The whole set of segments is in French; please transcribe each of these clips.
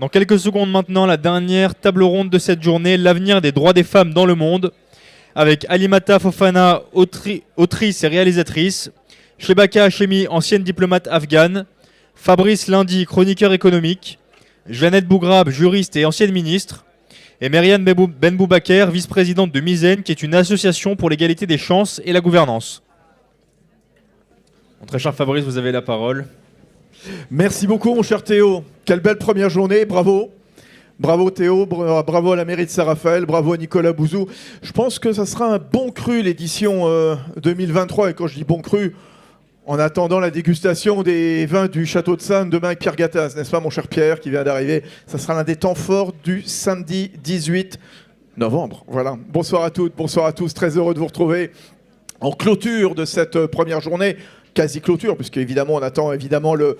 Dans quelques secondes maintenant, la dernière table ronde de cette journée, l'avenir des droits des femmes dans le monde, avec Alimata Fofana, autrice et réalisatrice, Shebaka Hachemi, ancienne diplomate afghane, Fabrice Lundy, chroniqueur économique, Jeannette Bougrab, juriste et ancienne ministre, et Myriam Benboubaker, vice-présidente de Mizen, qui est une association pour l'égalité des chances et la gouvernance. Mon très cher Fabrice, vous avez la parole. Merci beaucoup, mon cher Théo. Quelle belle première journée, bravo. Bravo Théo, bravo à la mairie de Saint-Raphaël, bravo à Nicolas Bouzou. Je pense que ça sera un bon cru l'édition 2023. Et quand je dis bon cru, en attendant la dégustation des vins du Château de Sannes demain avec Pierre Gattaz, n'est-ce pas mon cher Pierre qui vient d'arriver? Ça sera l'un des temps forts du samedi 18 novembre. Voilà. Bonsoir à toutes, bonsoir à tous. Très heureux de vous retrouver en clôture de cette première journée. Quasi-clôture, puisque évidemment on attend évidemment le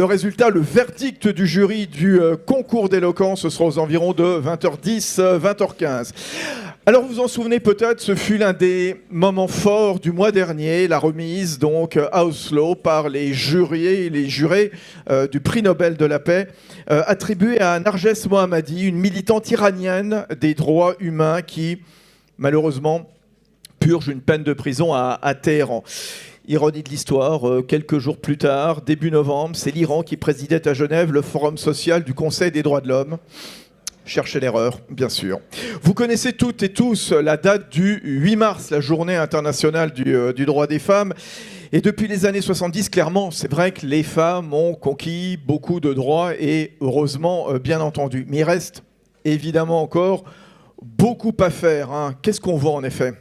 résultat, le verdict du jury du concours d'éloquence. Ce sera aux environs de 20h10, 20h15. Alors vous vous en souvenez peut-être, ce fut l'un des moments forts du mois dernier, la remise donc à Oslo par les jurés du prix Nobel de la paix, attribué à Narges Mohammadi, une militante iranienne des droits humains qui malheureusement purge une peine de prison à Téhéran. Ironie de l'histoire, quelques jours plus tard, début novembre, c'est l'Iran qui présidait à Genève le forum social du Conseil des droits de l'homme. Cherchez l'erreur, bien sûr. Vous connaissez toutes et tous la date du 8 mars, la journée internationale du droit des femmes. Et depuis les années 70, clairement, c'est vrai que les femmes ont conquis beaucoup de droits et heureusement, bien entendu. Mais il reste évidemment encore beaucoup à faire, hein. Qu'est-ce qu'on voit en effet ?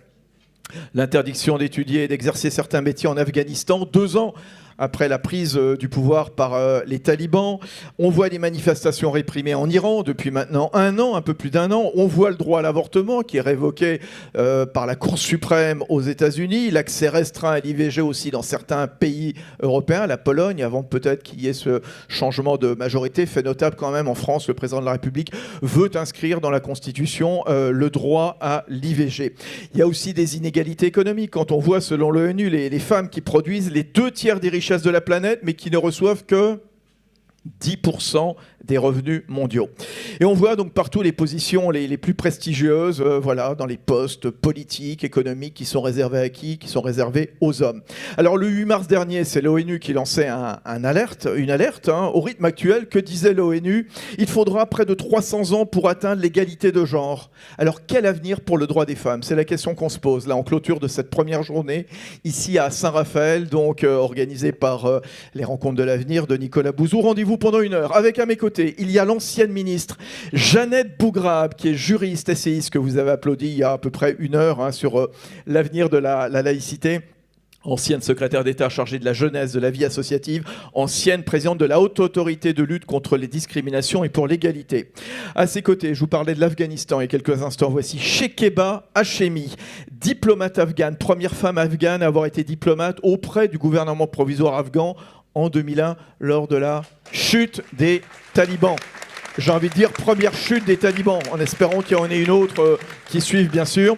L'interdiction d'étudier et d'exercer certains métiers en Afghanistan, 2 ans après la prise du pouvoir par les talibans. On voit des manifestations réprimées en Iran depuis maintenant 1 an, un peu plus d'1 an. On voit le droit à l'avortement qui est révoqué par la Cour suprême aux États-Unis. L'accès restreint à l'IVG aussi dans certains pays européens. La Pologne, avant peut-être qu'il y ait ce changement de majorité, fait notable quand même en France, le président de la République veut inscrire dans la Constitution le droit à l'IVG. Il y a aussi des inégalités économiques. Quand on voit, selon l'ONU, les femmes qui produisent les 2/3 des richesses de la planète, mais qui ne reçoivent que 10% des revenus mondiaux. Et on voit donc partout les positions les plus prestigieuses, voilà, dans les postes politiques, économiques, qui sont réservés à qui? Qui sont réservés aux hommes. Alors le 8 mars dernier, c'est l'ONU qui lançait une alerte, hein, au rythme actuel. Que disait l'ONU? Il faudra près de 300 ans pour atteindre l'égalité de genre. Alors quel avenir pour le droit des femmes? C'est la question qu'on se pose là en clôture de cette première journée, ici à Saint-Raphaël, donc organisée par les Rencontres de l'avenir de Nicolas Bouzou. Rendez-vous pendant 1 heure. Avec à mes côtés, il y a l'ancienne ministre Jeannette Bougrab, qui est juriste essayiste, que vous avez applaudi il y a à peu près 1 heure, hein, sur l'avenir de la laïcité. Ancienne secrétaire d'État chargée de la jeunesse, de la vie associative, ancienne présidente de la Haute Autorité de lutte contre les discriminations et pour l'égalité. À ses côtés, je vous parlais de l'Afghanistan il y a quelques instants. Voici Shebaka Hachemi, diplomate afghane, première femme afghane à avoir été diplomate auprès du gouvernement provisoire afghan en 2001 lors de la chute des talibans. J'ai envie de dire première chute des talibans, en espérant qu'il y en ait une autre qui suive bien sûr.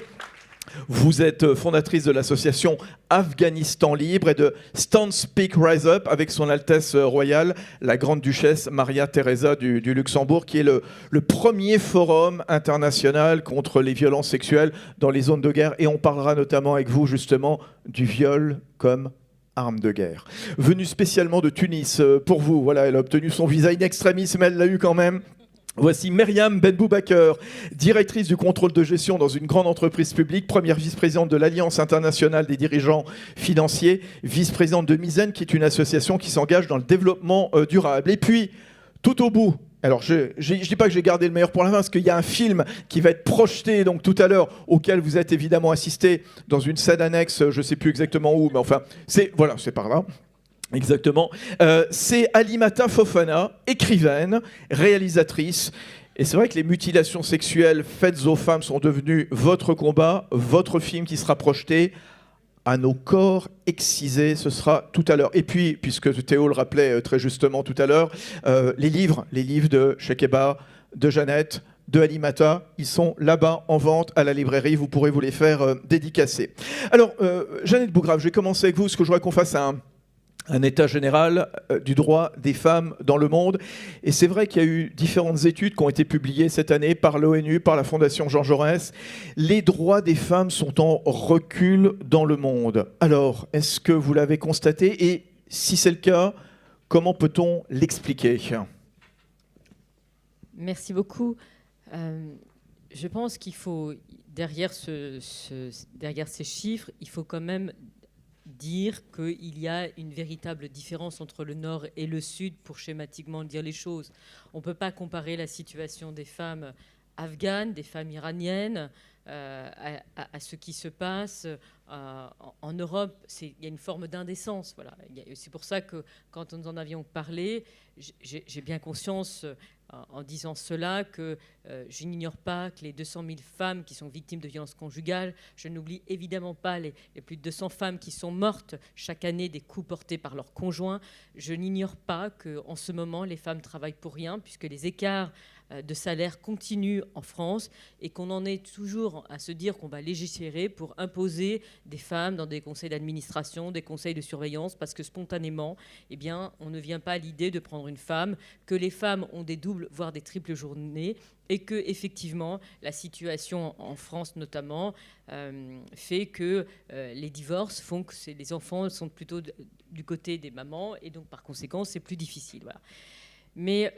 Vous êtes fondatrice de l'association Afghanistan Libre et de Stand Speak Rise Up avec son Altesse Royale, la Grande Duchesse Maria Theresa du Luxembourg, qui est le premier forum international contre les violences sexuelles dans les zones de guerre. Et on parlera notamment avec vous justement du viol comme arme de guerre. Venue spécialement de Tunis pour vous, voilà, elle a obtenu son visa in extremis, mais elle l'a eu quand même. Voici Myriam Benboubaker, directrice du contrôle de gestion dans une grande entreprise publique, première vice-présidente de l'Alliance internationale des dirigeants financiers, vice-présidente de Mizen, qui est une association qui s'engage dans le développement durable. Et puis, tout au bout, alors je ne dis pas que j'ai gardé le meilleur pour la fin, parce qu'il y a un film qui va être projeté donc, tout à l'heure, auquel vous êtes évidemment assisté dans une scène annexe, je ne sais plus exactement où, mais enfin, c'est par là. Exactement. C'est Alimata Fofana, écrivaine, réalisatrice. Et c'est vrai que les mutilations sexuelles faites aux femmes sont devenues votre combat, votre film qui sera projeté. À nos corps excisés, ce sera tout à l'heure. Et puis, puisque Théo le rappelait très justement tout à l'heure, les livres de Shekeba, de Jeannette, de Alimata, ils sont là-bas en vente à la librairie, vous pourrez vous les faire dédicacer. Alors, Jeannette Bougrab, je vais commencer avec vous, parce que je voudrais qu'on fasse un état général du droit des femmes dans le monde. Et c'est vrai qu'il y a eu différentes études qui ont été publiées cette année par l'ONU, par la Fondation Jean Jaurès. Les droits des femmes sont en recul dans le monde. Alors, est-ce que vous l'avez constaté? Et si c'est le cas, comment peut-on l'expliquer? Merci beaucoup. Je pense qu'il faut, derrière ces chiffres, il faut quand même dire qu'il y a une véritable différence entre le Nord et le Sud pour schématiquement dire les choses. On ne peut pas comparer la situation des femmes afghanes, des femmes iraniennes, à ce qui se passe en Europe. Il y a une forme d'indécence. Voilà. C'est pour ça que quand nous en avions parlé, j'ai bien conscience en disant cela que je n'ignore pas que les 200 000 femmes qui sont victimes de violences conjugales, je n'oublie évidemment pas les plus de 200 femmes qui sont mortes chaque année des coups portés par leurs conjoints. Je n'ignore pas qu'en ce moment, les femmes travaillent pour rien, puisque les écarts de salaire continuent en France et qu'on en est toujours à se dire qu'on va légiférer pour imposer des femmes dans des conseils d'administration, des conseils de surveillance, parce que spontanément, eh bien, on ne vient pas à l'idée de prendre une femme, que les femmes ont des doubles, voire des triples journées, et que effectivement la situation en France notamment fait que les divorces font que les enfants sont plutôt du côté des mamans, et donc par conséquent c'est plus difficile. Voilà. Mais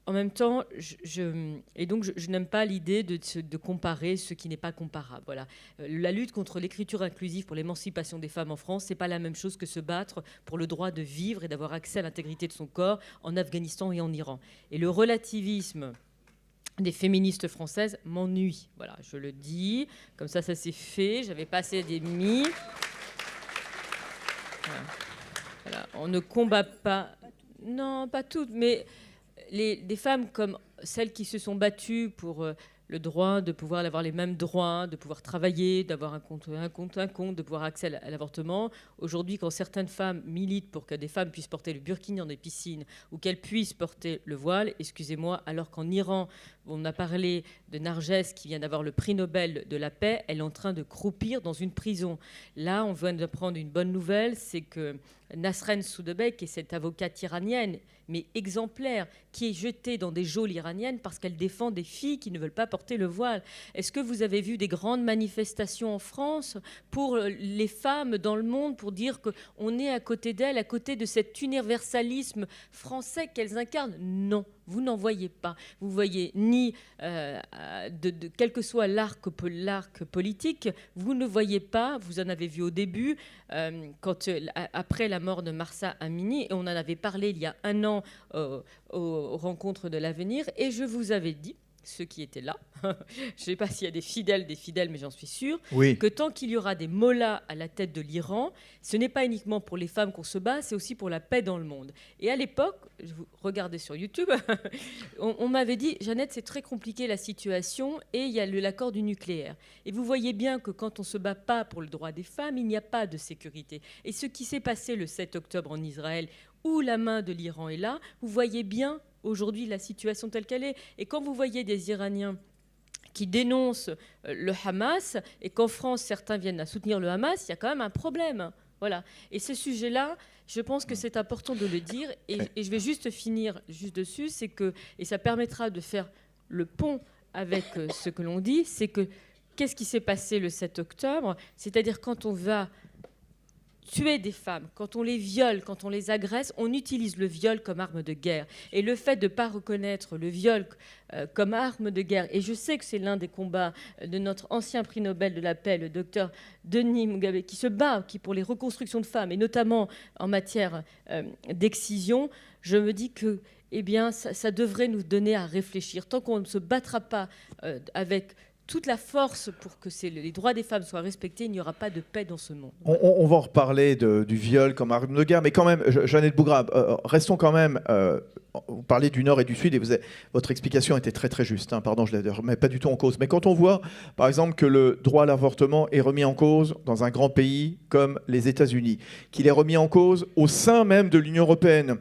en même temps, je n'aime pas l'idée de comparer ce qui n'est pas comparable. Voilà. La lutte contre l'écriture inclusive pour l'émancipation des femmes en France, c'est pas la même chose que se battre pour le droit de vivre et d'avoir accès à l'intégrité de son corps en Afghanistan et en Iran. Et le relativisme des féministes françaises m'ennuie. Voilà, je le dis. Comme ça s'est fait. J'avais passé des mythes. Voilà. On ne combat pas... Non, pas toutes, mais des femmes comme celles qui se sont battues pour le droit de pouvoir avoir les mêmes droits, de pouvoir travailler, d'avoir un compte, de pouvoir accès à l'avortement. Aujourd'hui, quand certaines femmes militent pour que des femmes puissent porter le burkini dans des piscines ou qu'elles puissent porter le voile, excusez-moi, alors qu'en Iran, on a parlé de Narges qui vient d'avoir le prix Nobel de la paix, elle est en train de croupir dans une prison. Là, on vient d'apprendre une bonne nouvelle, c'est que Nasrin Sotoudeh, qui est cette avocate iranienne, mais exemplaire, qui est jetée dans des geôles iraniennes parce qu'elle défend des filles qui ne veulent pas porter le voile. Est-ce que vous avez vu des grandes manifestations en France pour les femmes dans le monde, pour dire qu'on est à côté d'elles, à côté de cet universalisme français qu'elles incarnent? Non. Vous n'en voyez pas. Vous voyez ni, quel que soit l'arc politique, vous ne voyez pas, vous en avez vu au début, après la mort de Mahsa Amini, et on en avait parlé il y a un an aux rencontres de l'avenir, et je vous avais dit, ceux qui étaient là, je ne sais pas s'il y a des fidèles, mais j'en suis sûre, oui, que tant qu'il y aura des mollahs à la tête de l'Iran, ce n'est pas uniquement pour les femmes qu'on se bat, c'est aussi pour la paix dans le monde. Et à l'époque, je vous regardais sur YouTube, on m'avait dit, Jeannette, c'est très compliqué la situation, et il y a l'accord du nucléaire. Et vous voyez bien que quand on ne se bat pas pour le droit des femmes, il n'y a pas de sécurité. Et ce qui s'est passé le 7 octobre en Israël, où la main de l'Iran est là, vous voyez bien aujourd'hui la situation telle qu'elle est. Et quand vous voyez des Iraniens qui dénoncent le Hamas, et qu'en France, certains viennent à soutenir le Hamas, il y a quand même un problème. Voilà. Et ce sujet-là, je pense que c'est important de le dire. Et je vais juste finir dessus, c'est que, et ça permettra de faire le pont avec ce que l'on dit, c'est que qu'est-ce qui s'est passé le 7 octobre? C'est-à-dire quand on va tuer des femmes, quand on les viole, quand on les agresse, on utilise le viol comme arme de guerre. Et le fait de ne pas reconnaître le viol comme arme de guerre, et je sais que c'est l'un des combats de notre ancien prix Nobel de la paix, le docteur Denis Mukwege, qui se bat pour les reconstructions de femmes, et notamment en matière d'excision, je me dis que ça devrait nous donner à réfléchir. Tant qu'on ne se battra pas avec toute la force pour que les droits des femmes soient respectés, il n'y aura pas de paix dans ce monde. On va en reparler du viol comme arme de guerre, mais quand même, Jeannette Bougrabe, restons quand même... vous parlez du Nord et du Sud, et votre explication était très très juste, hein, pardon, je ne la remets pas du tout en cause. Mais quand on voit, par exemple, que le droit à l'avortement est remis en cause dans un grand pays comme les États-Unis, qu'il est remis en cause au sein même de l'Union européenne,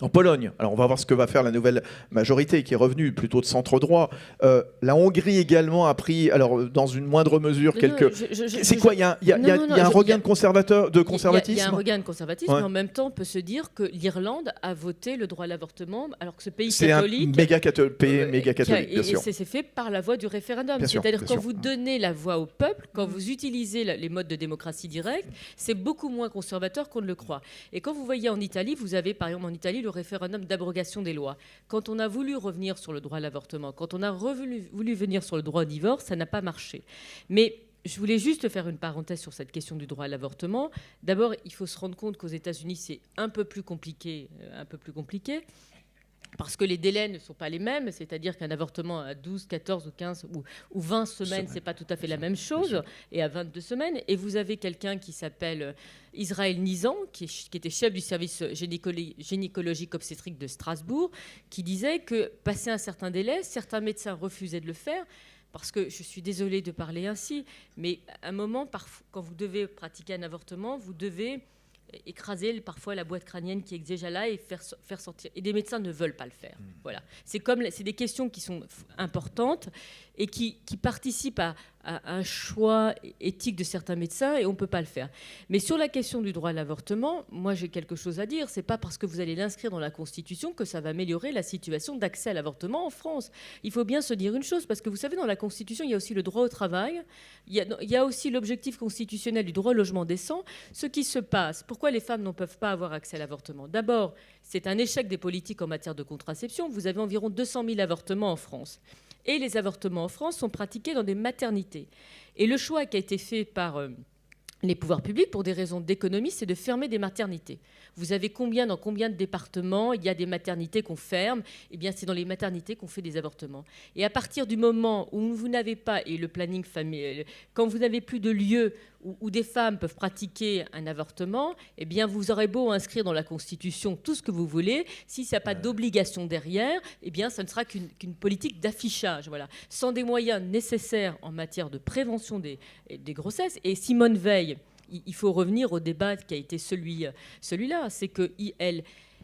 En Pologne, alors on va voir ce que va faire la nouvelle majorité qui est revenue plutôt de centre droit. La Hongrie également a pris, alors dans une moindre mesure, quelques. C'est quoi? Il y a un regain de conservatisme. Il y a un regain de conservatisme, mais en même temps, on peut se dire que l'Irlande a voté le droit à l'avortement, alors que ce pays catholique. C'est un méga catholique, bien sûr. Et c'est fait par la voie du référendum. C'est-à-dire quand vous donnez la voix au peuple, quand vous utilisez les modes de démocratie directe, c'est beaucoup moins conservateur qu'on ne le croit. Et quand vous voyez en Italie, vous avez par exemple en Italie le référendum d'abrogation des lois. Quand on a voulu revenir sur le droit à l'avortement, quand on a voulu venir sur le droit au divorce, ça n'a pas marché. Mais je voulais juste faire une parenthèse sur cette question du droit à l'avortement. D'abord, il faut se rendre compte qu'aux États-Unis, c'est un peu plus compliqué. Parce que les délais ne sont pas les mêmes, c'est-à-dire qu'un avortement à 12, 14 ou 15 ou 20 semaines, c'est pas tout à fait la même chose, et à 22 semaines. Et vous avez quelqu'un qui s'appelle Israël Nizan, qui était chef du service gynécologique obstétrique de Strasbourg, qui disait que, passé un certain délai, certains médecins refusaient de le faire, parce que je suis désolée de parler ainsi, mais à un moment, quand vous devez pratiquer un avortement, vous devez écraser parfois la boîte crânienne qui est déjà là et faire sortir. Et des médecins ne veulent pas le faire. Voilà. C'est des questions qui sont importantes et qui participent à un choix éthique de certains médecins et on ne peut pas le faire. Mais sur la question du droit à l'avortement, moi j'ai quelque chose à dire. C'est pas parce que vous allez l'inscrire dans la Constitution que ça va améliorer la situation d'accès à l'avortement en France. Il faut bien se dire une chose, parce que vous savez, dans la Constitution, il y a aussi le droit au travail, il y a aussi l'objectif constitutionnel du droit au logement décent. Ce qui se passe, pourquoi les femmes ne peuvent pas avoir accès à l'avortement? D'abord, c'est un échec des politiques en matière de contraception. Vous avez environ 200 000 avortements en France. Et les avortements en France sont pratiqués dans des maternités. Et le choix qui a été fait par les pouvoirs publics, pour des raisons d'économie, c'est de fermer des maternités. Vous avez dans combien de départements il y a des maternités qu'on ferme? Eh bien, c'est dans les maternités qu'on fait des avortements. Et à partir du moment où vous n'avez pas, et le planning familial, quand vous n'avez plus de lieu où des femmes peuvent pratiquer un avortement, eh bien, vous aurez beau inscrire dans la Constitution tout ce que vous voulez, si ça n'a pas d'obligation derrière, eh bien, ça ne sera qu'une politique d'affichage, voilà, sans des moyens nécessaires en matière de prévention des grossesses. Et Simone Veil, il faut revenir au débat qui a été celui-là, c'est que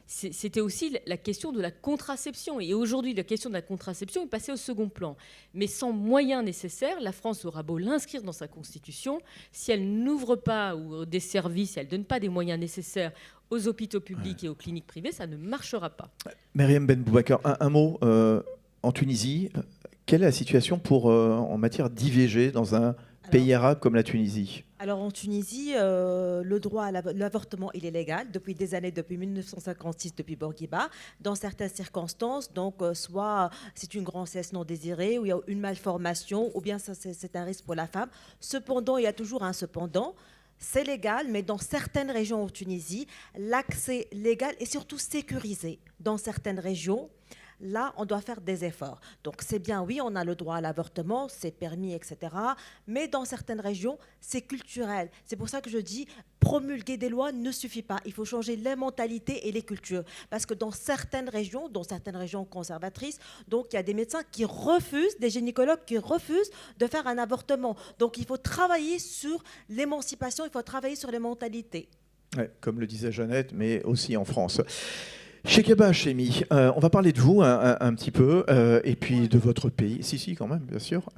c'était aussi la question de la contraception. Et aujourd'hui, la question de la contraception est passée au second plan. Mais sans moyens nécessaires, la France aura beau l'inscrire dans sa Constitution, si elle n'ouvre pas ou des services, si elle ne donne pas des moyens nécessaires aux hôpitaux publics et aux cliniques privées, ça ne marchera pas. Myriam Ben Boubacar, un mot. En Tunisie, quelle est la situation en matière d'IVG dans un pays arabe comme la Tunisie? Alors en Tunisie, le droit à l'avortement, il est légal depuis des années, depuis 1956, depuis Bourguiba. Dans certaines circonstances, donc soit c'est une grossesse non désirée, ou il y a une malformation, ou bien c'est un risque pour la femme. Cependant, il y a toujours un cependant. C'est légal, mais dans certaines régions en Tunisie, l'accès légal est surtout sécurisé. Dans certaines régions, là, on doit faire des efforts. Donc, c'est bien, oui, on a le droit à l'avortement, c'est permis, etc. Mais dans certaines régions, c'est culturel. C'est pour ça que je dis, promulguer des lois ne suffit pas. Il faut changer les mentalités et les cultures. Parce que dans certaines régions conservatrices, donc il y a des médecins qui refusent, des gynécologues qui refusent de faire un avortement. Donc, il faut travailler sur l'émancipation, il faut travailler sur les mentalités. Ouais, comme le disait Jeannette, mais aussi en France. Chekeba Hachemi, on va parler de vous un petit peu, et puis de votre pays. Si, quand même, bien sûr.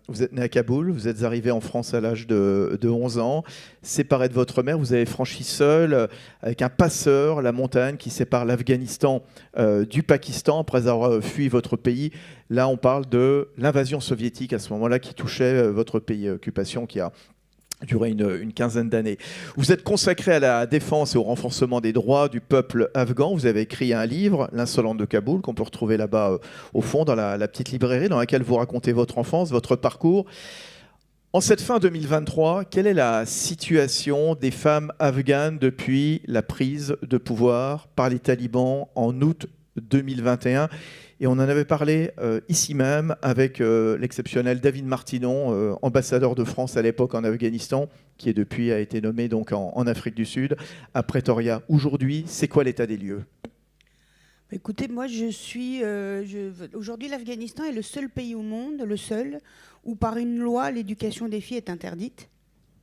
Vous êtes né à Kaboul, vous êtes arrivé en France à l'âge de 11 ans. Séparé de votre mère, vous avez franchi seul, avec un passeur, la montagne qui sépare l'Afghanistan du Pakistan, après avoir fui votre pays. Là, on parle de l'invasion soviétique à ce moment-là qui touchait votre pays, occupation qui a duré une quinzaine d'années. Vous êtes consacré à la défense et au renforcement des droits du peuple afghan. Vous avez écrit un livre, L'Insolente de Kaboul, qu'on peut retrouver là-bas au fond, dans la petite librairie, dans laquelle vous racontez votre enfance, votre parcours. En cette fin 2023, quelle est la situation des femmes afghanes depuis la prise de pouvoir par les talibans en août 2021 ? Et on en avait parlé ici même avec l'exceptionnel David Martinon, ambassadeur de France à l'époque en Afghanistan, qui depuis a été nommé donc en Afrique du Sud, à Pretoria. Aujourd'hui, c'est quoi l'état des lieux ? Écoutez, moi aujourd'hui l'Afghanistan est le seul pays au monde, le seul, où par une loi l'éducation des filles est interdite.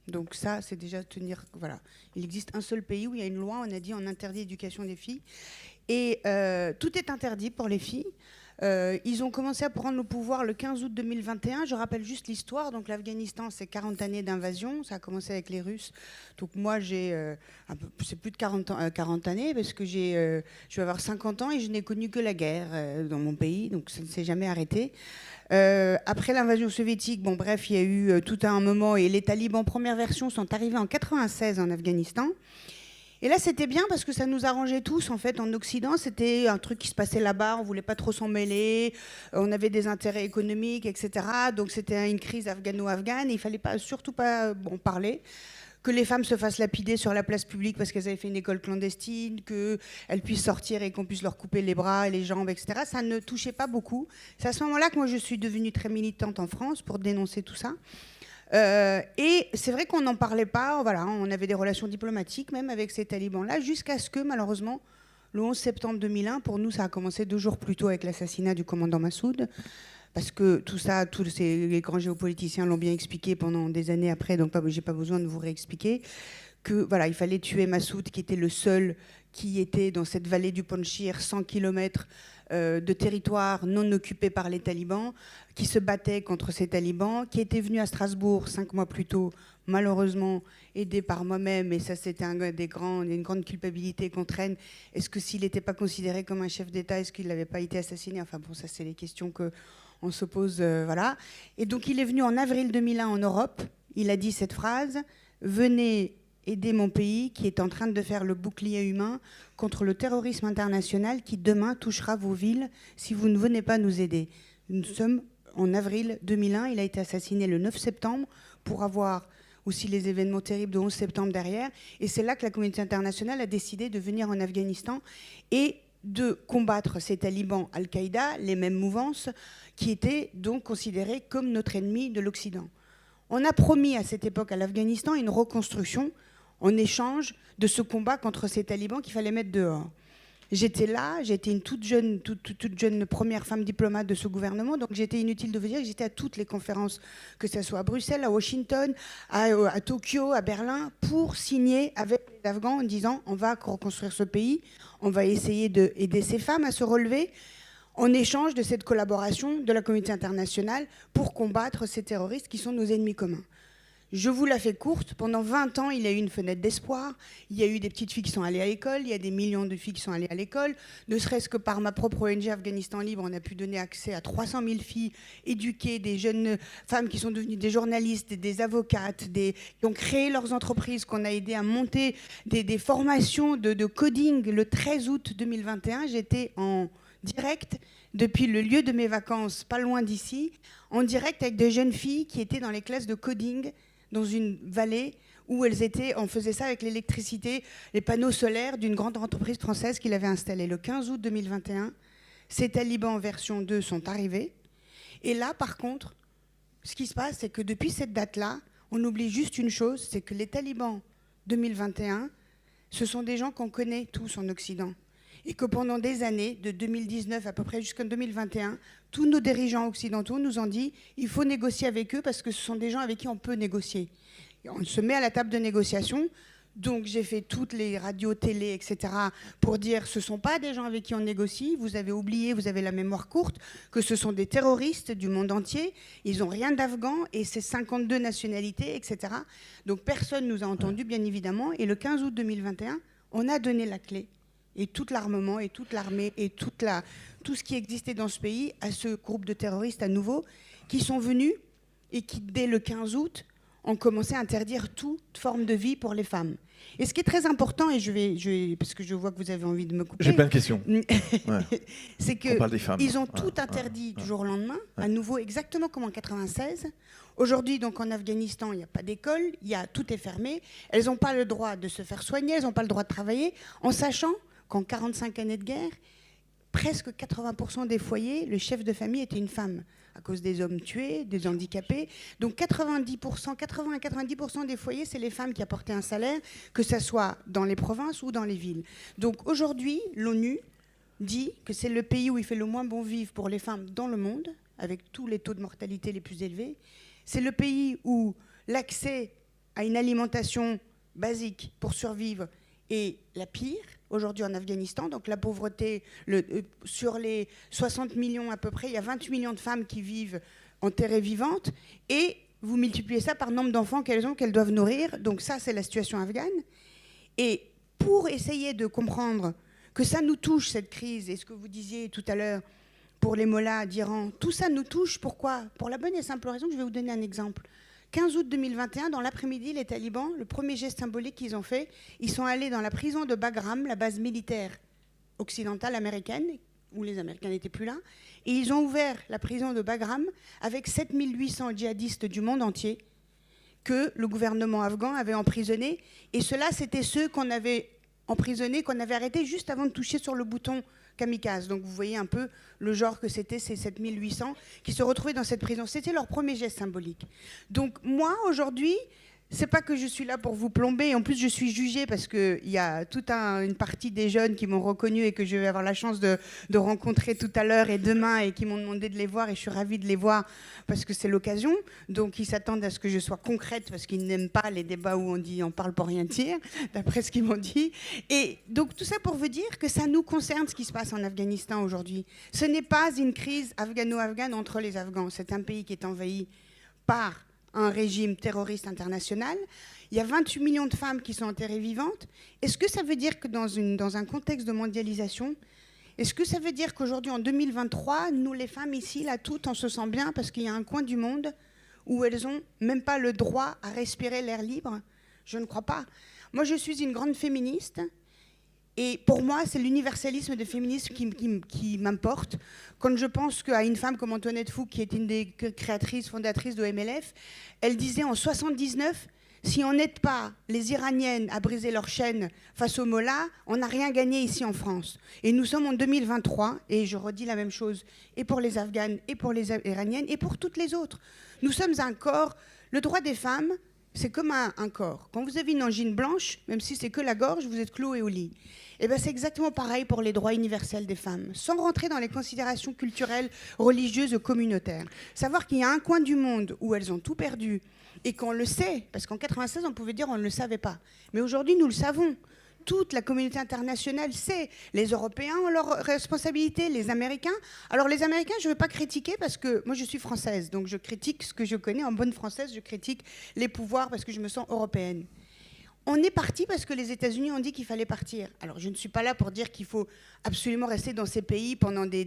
Donc ça, c'est déjà tenir... Voilà. Il existe un seul pays où il y a une loi, on a dit on interdit l'éducation des filles. Et tout est interdit pour les filles. Ils ont commencé à prendre le pouvoir le 15 août 2021. Je rappelle juste l'histoire. Donc l'Afghanistan, c'est 40 années d'invasion. Ça a commencé avec les Russes. Donc moi, c'est plus de 40 années parce que je vais avoir 50 ans et je n'ai connu que la guerre dans mon pays. Donc ça ne s'est jamais arrêté. Après l'invasion soviétique, bon bref, il y a eu tout un moment et les talibans, première version, sont arrivés en 96 en Afghanistan. Et là, c'était bien parce que ça nous arrangeait tous, en fait, en Occident. C'était un truc qui se passait là-bas, on voulait pas trop s'en mêler, on avait des intérêts économiques, etc. Donc c'était une crise afghano-afghane, et il fallait surtout pas parler. Que les femmes se fassent lapider sur la place publique parce qu'elles avaient fait une école clandestine, qu'elles puissent sortir et qu'on puisse leur couper les bras et les jambes, etc. Ça ne touchait pas beaucoup. C'est à ce moment-là que moi, je suis devenue très militante en France pour dénoncer tout ça. Et c'est vrai qu'on n'en parlait pas, voilà, on avait des relations diplomatiques même avec ces talibans-là, jusqu'à ce que malheureusement, le 11 septembre 2001, pour nous ça a commencé 2 jours plus tôt avec l'assassinat du commandant Massoud, parce que tout ça, les grands géopoliticiens l'ont bien expliqué pendant des années après, donc j'ai pas besoin de vous réexpliquer, que voilà, il fallait tuer Massoud, qui était le seul qui était dans cette vallée du Panjshir, 100 km de territoire non occupé par les talibans, qui se battait contre ces talibans, qui était venu à Strasbourg 5 mois plus tôt, malheureusement aidé par moi-même, et ça c'était une grande culpabilité qu'on traîne. Est-ce que s'il n'était pas considéré comme un chef d'État, est-ce qu'il n'avait pas été assassiné? Enfin bon, ça c'est les questions qu'on se pose, voilà. Et donc il est venu en avril 2001 en Europe, il a dit cette phrase: « Venez aider mon pays qui est en train de faire le bouclier humain contre le terrorisme international qui demain touchera vos villes si vous ne venez pas nous aider. » Nous sommes en avril 2001, il a été assassiné le 9 septembre pour avoir aussi les événements terribles de 11 septembre derrière. Et c'est là que la communauté internationale a décidé de venir en Afghanistan et de combattre ces talibans Al-Qaïda, les mêmes mouvances, qui étaient donc considérés comme notre ennemi de l'Occident. On a promis à cette époque à l'Afghanistan une reconstruction en échange de ce combat contre ces talibans qu'il fallait mettre dehors. J'étais là, j'étais une toute jeune première femme diplomate de ce gouvernement, donc j'étais inutile de vous dire que j'étais à toutes les conférences, que ce soit à Bruxelles, à Washington, à Tokyo, à Berlin, pour signer avec les Afghans en disant on va reconstruire ce pays, on va essayer d'aider ces femmes à se relever, en échange de cette collaboration de la communauté internationale pour combattre ces terroristes qui sont nos ennemis communs. Je vous la fais courte, pendant 20 ans, il y a eu une fenêtre d'espoir, il y a eu des petites filles qui sont allées à l'école, il y a des millions de filles qui sont allées à l'école, ne serait-ce que par ma propre ONG Afghanistan Libre, on a pu donner accès à 300 000 filles éduquées, des jeunes femmes qui sont devenues des journalistes, des avocates, qui ont créé leurs entreprises, qu'on a aidé à monter des formations de coding. Le 13 août 2021, j'étais en direct depuis le lieu de mes vacances, pas loin d'ici, en direct avec des jeunes filles qui étaient dans les classes de coding dans une vallée où on faisait ça avec l'électricité, les panneaux solaires d'une grande entreprise française qu'il avait installée. Le 15 août 2021, ces talibans version 2 sont arrivés. Et là, par contre, ce qui se passe, c'est que depuis cette date-là, on oublie juste une chose, c'est que les talibans 2021, ce sont des gens qu'on connaît tous en Occident. Et que pendant des années, de 2019 à peu près jusqu'en 2021, tous nos dirigeants occidentaux nous ont dit il faut négocier avec eux parce que ce sont des gens avec qui on peut négocier. Et on se met à la table de négociation. Donc j'ai fait toutes les radios, télé, etc. pour dire ce ne sont pas des gens avec qui on négocie. Vous avez oublié, vous avez la mémoire courte, que ce sont des terroristes du monde entier. Ils n'ont rien d'afghan et c'est 52 nationalités, etc. Donc personne ne nous a entendus, bien évidemment. Et le 15 août 2021, on a donné la clé et tout l'armement et toute l'armée et tout ce qui existait dans ce pays à ce groupe de terroristes à nouveau qui sont venus et qui, dès le 15 août, ont commencé à interdire toute forme de vie pour les femmes. Et ce qui est très important, et je vais parce que je vois que vous avez envie de me couper... J'ai plein de questions. C'est qu'ils ont tout interdit du jour au lendemain, à nouveau exactement comme en 96. Aujourd'hui, donc en Afghanistan, il n'y a pas d'école, tout est fermé. Elles n'ont pas le droit de se faire soigner, elles n'ont pas le droit de travailler, en sachant qu'en 45 années de guerre, presque 80% des foyers, le chef de famille était une femme, à cause des hommes tués, des handicapés. Donc 80 à 90% des foyers, c'est les femmes qui apportaient un salaire, que ce soit dans les provinces ou dans les villes. Donc aujourd'hui, l'ONU dit que c'est le pays où il fait le moins bon vivre pour les femmes dans le monde, avec tous les taux de mortalité les plus élevés. C'est le pays où l'accès à une alimentation basique pour survivre est la pire. aujourd'hui en Afghanistan. Donc la pauvreté, sur les 60 millions à peu près, il y a 28 millions de femmes qui vivent enterrées vivantes. Et vous multipliez ça par le nombre d'enfants qu'elles ont, qu'elles doivent nourrir. Donc ça, c'est la situation afghane. Et pour essayer de comprendre que ça nous touche, cette crise, et ce que vous disiez tout à l'heure pour les mollahs d'Iran, tout ça nous touche. Pourquoi ? Pour la bonne et simple raison que je vais vous donner un exemple. 15 août 2021, dans l'après-midi, les talibans, le premier geste symbolique qu'ils ont fait, ils sont allés dans la prison de Bagram, la base militaire occidentale américaine, où les Américains n'étaient plus là, et ils ont ouvert la prison de Bagram avec 7800 djihadistes du monde entier que le gouvernement afghan avait emprisonnés. Et ceux-là, c'était ceux qu'on avait emprisonnés, qu'on avait arrêtés juste avant de toucher sur le bouton kamikaze. Donc vous voyez un peu le genre que c'était, ces 7800 qui se retrouvaient dans cette prison. C'était leur premier geste symbolique. Donc moi, aujourd'hui, c'est pas que je suis là pour vous plomber. En plus, je suis jugée parce qu'il y a toute une partie des jeunes qui m'ont reconnue et que je vais avoir la chance de rencontrer tout à l'heure et demain et qui m'ont demandé de les voir. Et je suis ravie de les voir parce que c'est l'occasion. Donc, ils s'attendent à ce que je sois concrète parce qu'ils n'aiment pas les débats où on parle pour rien dire, d'après ce qu'ils m'ont dit. Et donc, tout ça pour vous dire que ça nous concerne ce qui se passe en Afghanistan aujourd'hui. Ce n'est pas une crise afghano-afghane entre les Afghans. C'est un pays qui est envahi par un régime terroriste international. Il y a 28 millions de femmes qui sont enterrées vivantes. Est-ce que ça veut dire que dans un contexte de mondialisation, est-ce que ça veut dire qu'aujourd'hui, en 2023, nous, les femmes ici, là, toutes, on se sent bien parce qu'il y a un coin du monde où elles n'ont même pas le droit à respirer l'air libre? Je ne crois pas. Moi, je suis une grande féministe. Et pour moi, c'est l'universalisme des féministes qui m'importe. Quand je pense à une femme comme Antoinette Fouque, qui est une des créatrices, fondatrices de MLF, elle disait en 79, si on n'aide pas les Iraniennes à briser leur chaîne face aux mollahs, on n'a rien gagné ici en France. Et nous sommes en 2023, et je redis la même chose, et pour les Afghanes, et pour les Iraniennes, et pour toutes les autres. Nous sommes un corps. Le droit des femmes, c'est comme un corps. Quand vous avez une angine blanche, même si c'est que la gorge, vous êtes cloué au lit. Et ben c'est exactement pareil pour les droits universels des femmes, sans rentrer dans les considérations culturelles, religieuses ou communautaires. Savoir qu'il y a un coin du monde où elles ont tout perdu et qu'on le sait, parce qu'en 96, on pouvait dire on ne le savait pas. Mais aujourd'hui, nous le savons. Toute la communauté internationale sait. Les Européens ont leurs responsabilités, les Américains. Alors les Américains, je ne veux pas critiquer parce que moi je suis française, donc je critique ce que je connais. En bonne française, je critique les pouvoirs parce que je me sens européenne. On est parti parce que les États-Unis ont dit qu'il fallait partir. Alors je ne suis pas là pour dire qu'il faut absolument rester dans ces pays pendant des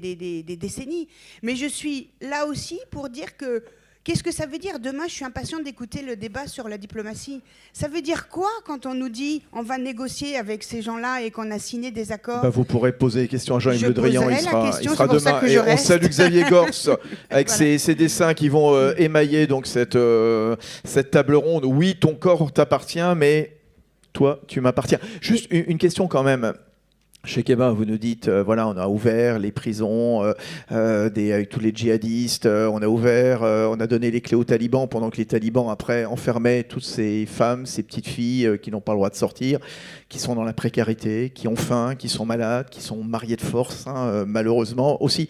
décennies, mais je suis là aussi pour dire que qu'est-ce que ça veut dire ? Demain, je suis impatiente d'écouter le débat sur la diplomatie. Ça veut dire quoi quand on nous dit on va négocier avec ces gens-là et qu'on a signé des accords ? Vous pourrez poser des questions à Jean-Yves Le Drian, il sera demain. Et on salue Xavier Gorce avec voilà. ses dessins qui vont émailler donc cette table ronde. Oui, ton corps t'appartient, mais toi, tu m'appartiens. Juste une question quand même. Chez Keba, vous nous dites, voilà, on a ouvert les prisons avec tous les djihadistes, on a donné les clés aux talibans pendant que les talibans, après, enfermaient toutes ces femmes, ces petites filles qui n'ont pas le droit de sortir, qui sont dans la précarité, qui ont faim, qui sont malades, qui sont mariées de force, malheureusement aussi.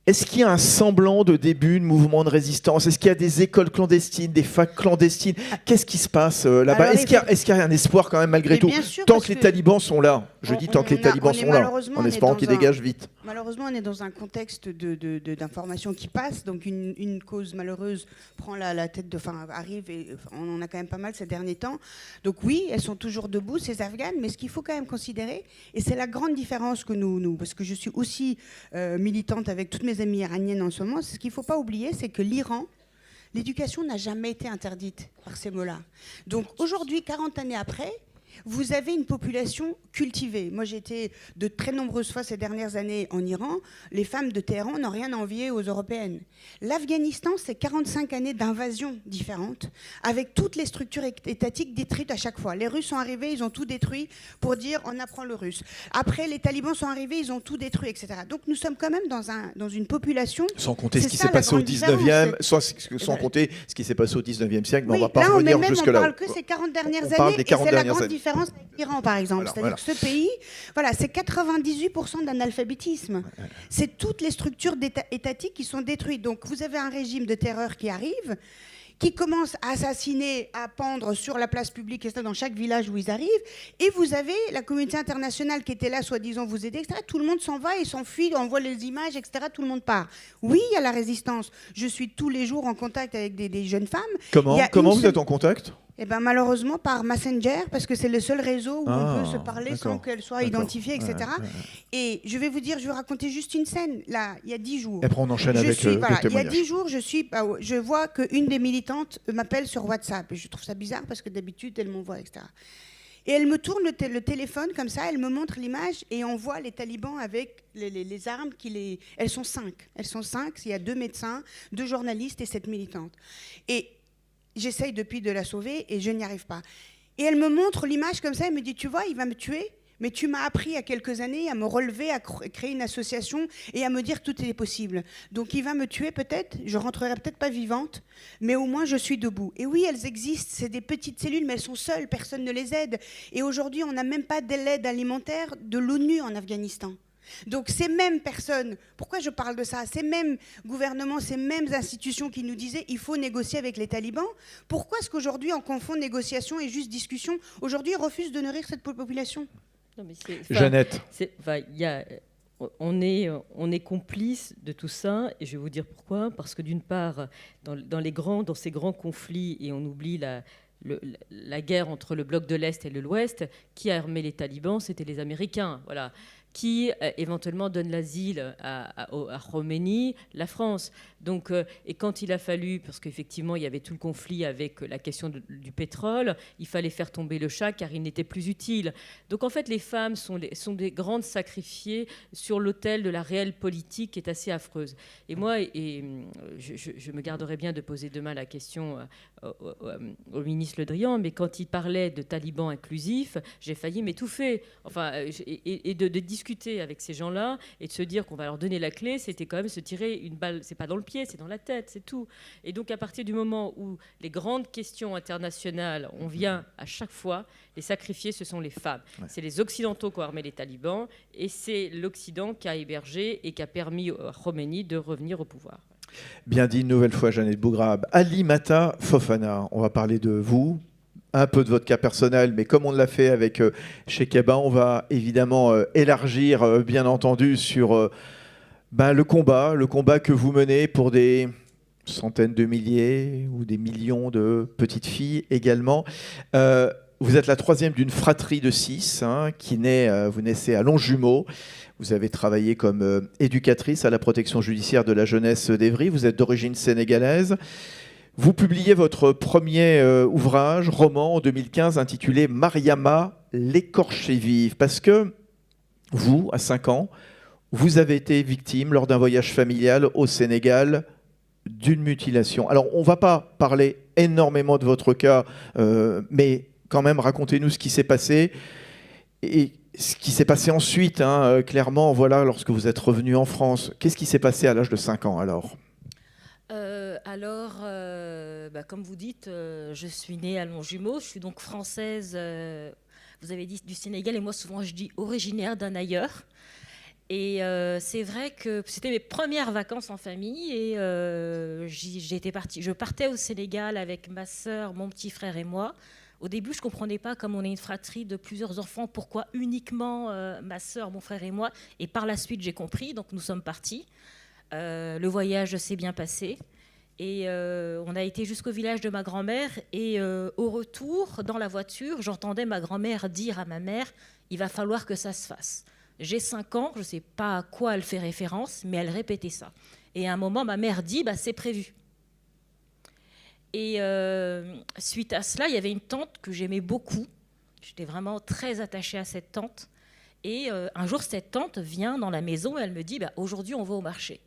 Est-ce qu'il y a un semblant de début de mouvement de résistance ? Est-ce qu'il y a des écoles clandestines, des facs clandestines ? Qu'est-ce qui se passe là-bas ? Est-ce qu'il y a un espoir quand même malgré tout ? Tant que les talibans sont là, tant que les talibans sont là, en espérant qu'ils dégagent vite. Malheureusement, on est dans un contexte d'information qui passe, donc une cause malheureuse prend la tête arrive, et on en a quand même pas mal ces derniers temps. Donc oui, elles sont toujours debout, ces Afghanes, mais ce qu'il faut quand même considérer, et c'est la grande différence que nous parce que je suis aussi militante avec toutes mes amies iraniennes en ce moment, ce qu'il ne faut pas oublier, c'est que l'Iran, l'éducation n'a jamais été interdite par ces mots-là. Donc aujourd'hui, 40 années après, vous avez une population cultivée. Moi, j'ai été de très nombreuses fois ces dernières années en Iran. Les femmes de Téhéran n'ont rien à envier aux Européennes. L'Afghanistan, c'est 45 années d'invasion différentes, avec toutes les structures étatiques détruites à chaque fois. Les Russes sont arrivés, ils ont tout détruit pour dire on apprend le russe. Après, les talibans sont arrivés, ils ont tout détruit, etc. Donc nous sommes quand même dans une population... Sans compter ce qui s'est passé au 19e, sans compter ce qui s'est passé au 19e siècle, mais oui, on ne va pas revenir jusque-là. On parle que ces 40 dernières années, et c'est la grande différence avec l'Iran, par exemple. C'est-à-dire que ce pays, c'est 98% d'analphabétisme. C'est toutes les structures étatiques qui sont détruites. Donc vous avez un régime de terreur qui arrive. qui commencent à assassiner, à pendre sur la place publique, etc., dans chaque village où ils arrivent. Et vous avez la communauté internationale qui était là, soi-disant vous aider, etc. Tout le monde s'en va et s'enfuit, on voit les images, etc. Tout le monde part. Oui, il y a la résistance. Je suis tous les jours en contact avec des jeunes femmes. Comment vous êtes en contact? Eh ben, malheureusement, par Messenger, parce que c'est le seul réseau où on peut se parler sans d'accord. qu'elle soit identifiée, etc. Ouais. Et je vais vous dire, je vais raconter juste une scène. Là, il y a 10 jours. Et après, on enchaîne Je avec suis- le voilà, il y a témoignage. 10 jours, je vois qu'une des militantes m'appelle sur WhatsApp. Et je trouve ça bizarre parce que d'habitude, elle m'envoie, etc. Et elle me tourne le téléphone comme ça, elle me montre l'image et on voit les talibans avec les armes. Elles sont 5. Elles sont 5. Il y a 2 médecins, 2 journalistes et 7 militantes. Et j'essaye depuis de la sauver et je n'y arrive pas. Et elle me montre l'image comme ça, elle me dit, tu vois, il va me tuer, mais tu m'as appris il y a quelques années à me relever, à créer une association et à me dire que tout est possible. Donc il va me tuer peut-être, je rentrerai peut-être pas vivante, mais au moins je suis debout. Et oui, elles existent, c'est des petites cellules, mais elles sont seules, personne ne les aide. Et aujourd'hui, on n'a même pas de l'aide alimentaire de l'ONU en Afghanistan. Donc ces mêmes personnes, pourquoi je parle de ça, ces mêmes gouvernements, ces mêmes institutions qui nous disaient il faut négocier avec les talibans, pourquoi est-ce qu'aujourd'hui on confond négociation et juste discussion? Aujourd'hui ils refusent de nourrir cette population. Non, mais Jeannette. On est complice de tout ça, et je vais vous dire pourquoi. Parce que d'une part, dans ces grands conflits, et on oublie la guerre entre le bloc de l'Est et de l'Ouest, qui a armé les talibans, c'était les Américains. Voilà. Qui éventuellement donne l'asile à Khomeini, la France. Donc, et quand il a fallu, parce qu'effectivement il y avait tout le conflit avec la question du pétrole, il fallait faire tomber le Shah car il n'était plus utile. Donc en fait les femmes sont des grandes sacrifiées sur l'autel de la réelle politique qui est assez affreuse. Et moi, je me garderai bien de poser demain la question au ministre Le Drian, mais quand il parlait de talibans inclusifs, j'ai failli m'étouffer. Enfin, et de discuter avec ces gens-là et de se dire qu'on va leur donner la clé, c'était quand même se tirer une balle, c'est pas dans le pied, c'est dans la tête, c'est tout. Et donc à partir du moment où les grandes questions internationales, on vient à chaque fois, les sacrifiés, ce sont les femmes. Ouais. C'est les Occidentaux qui ont armé les talibans et c'est l'Occident qui a hébergé et qui a permis à Khomeini de revenir au pouvoir. Bien dit une nouvelle fois, Jeannette Bougrab. Alimata Fofana, on va parler de vous, un peu de votre cas personnel, mais comme on l'a fait avec Chekeba, on va évidemment élargir, bien entendu, sur le combat que vous menez pour des centaines de milliers ou des millions de petites filles également. Vous êtes la troisième d'une fratrie de 6 vous naissez à Longjumeau. Vous avez travaillé comme éducatrice à la protection judiciaire de la jeunesse d'Evry. Vous êtes d'origine sénégalaise. Vous publiez votre premier ouvrage, roman, en 2015, intitulé « Mariama, l'écorchée vive ». Parce que vous, à 5 ans, vous avez été victime, lors d'un voyage familial au Sénégal, d'une mutilation. Alors, on ne va pas parler énormément de votre cas, mais quand même, racontez-nous ce qui s'est passé. Et ce qui s'est passé ensuite, clairement, voilà, lorsque vous êtes revenu en France. Qu'est-ce qui s'est passé à l'âge de 5 ans, alors ? Comme vous dites, je suis née à Longjumeau, je suis donc française, vous avez dit du Sénégal, et moi souvent je dis originaire d'un ailleurs. Et c'est vrai que c'était mes premières vacances en famille, et je partais au Sénégal avec ma sœur, mon petit frère et moi. Au début, je ne comprenais pas, comme on est une fratrie de plusieurs enfants, pourquoi uniquement ma sœur, mon frère et moi. Et par la suite, j'ai compris, donc nous sommes partis. Le voyage s'est bien passé. Et on a été jusqu'au village de ma grand-mère. Et au retour, dans la voiture, j'entendais ma grand-mère dire à ma mère « Il va falloir que ça se fasse ». J'ai 5 ans, je ne sais pas à quoi elle fait référence, mais elle répétait ça. Et à un moment, ma mère dit « C'est prévu ». Et suite à cela, il y avait une tante que j'aimais beaucoup. J'étais vraiment très attachée à cette tante. Et un jour, cette tante vient dans la maison et elle me dit « Aujourd'hui, on va au marché ».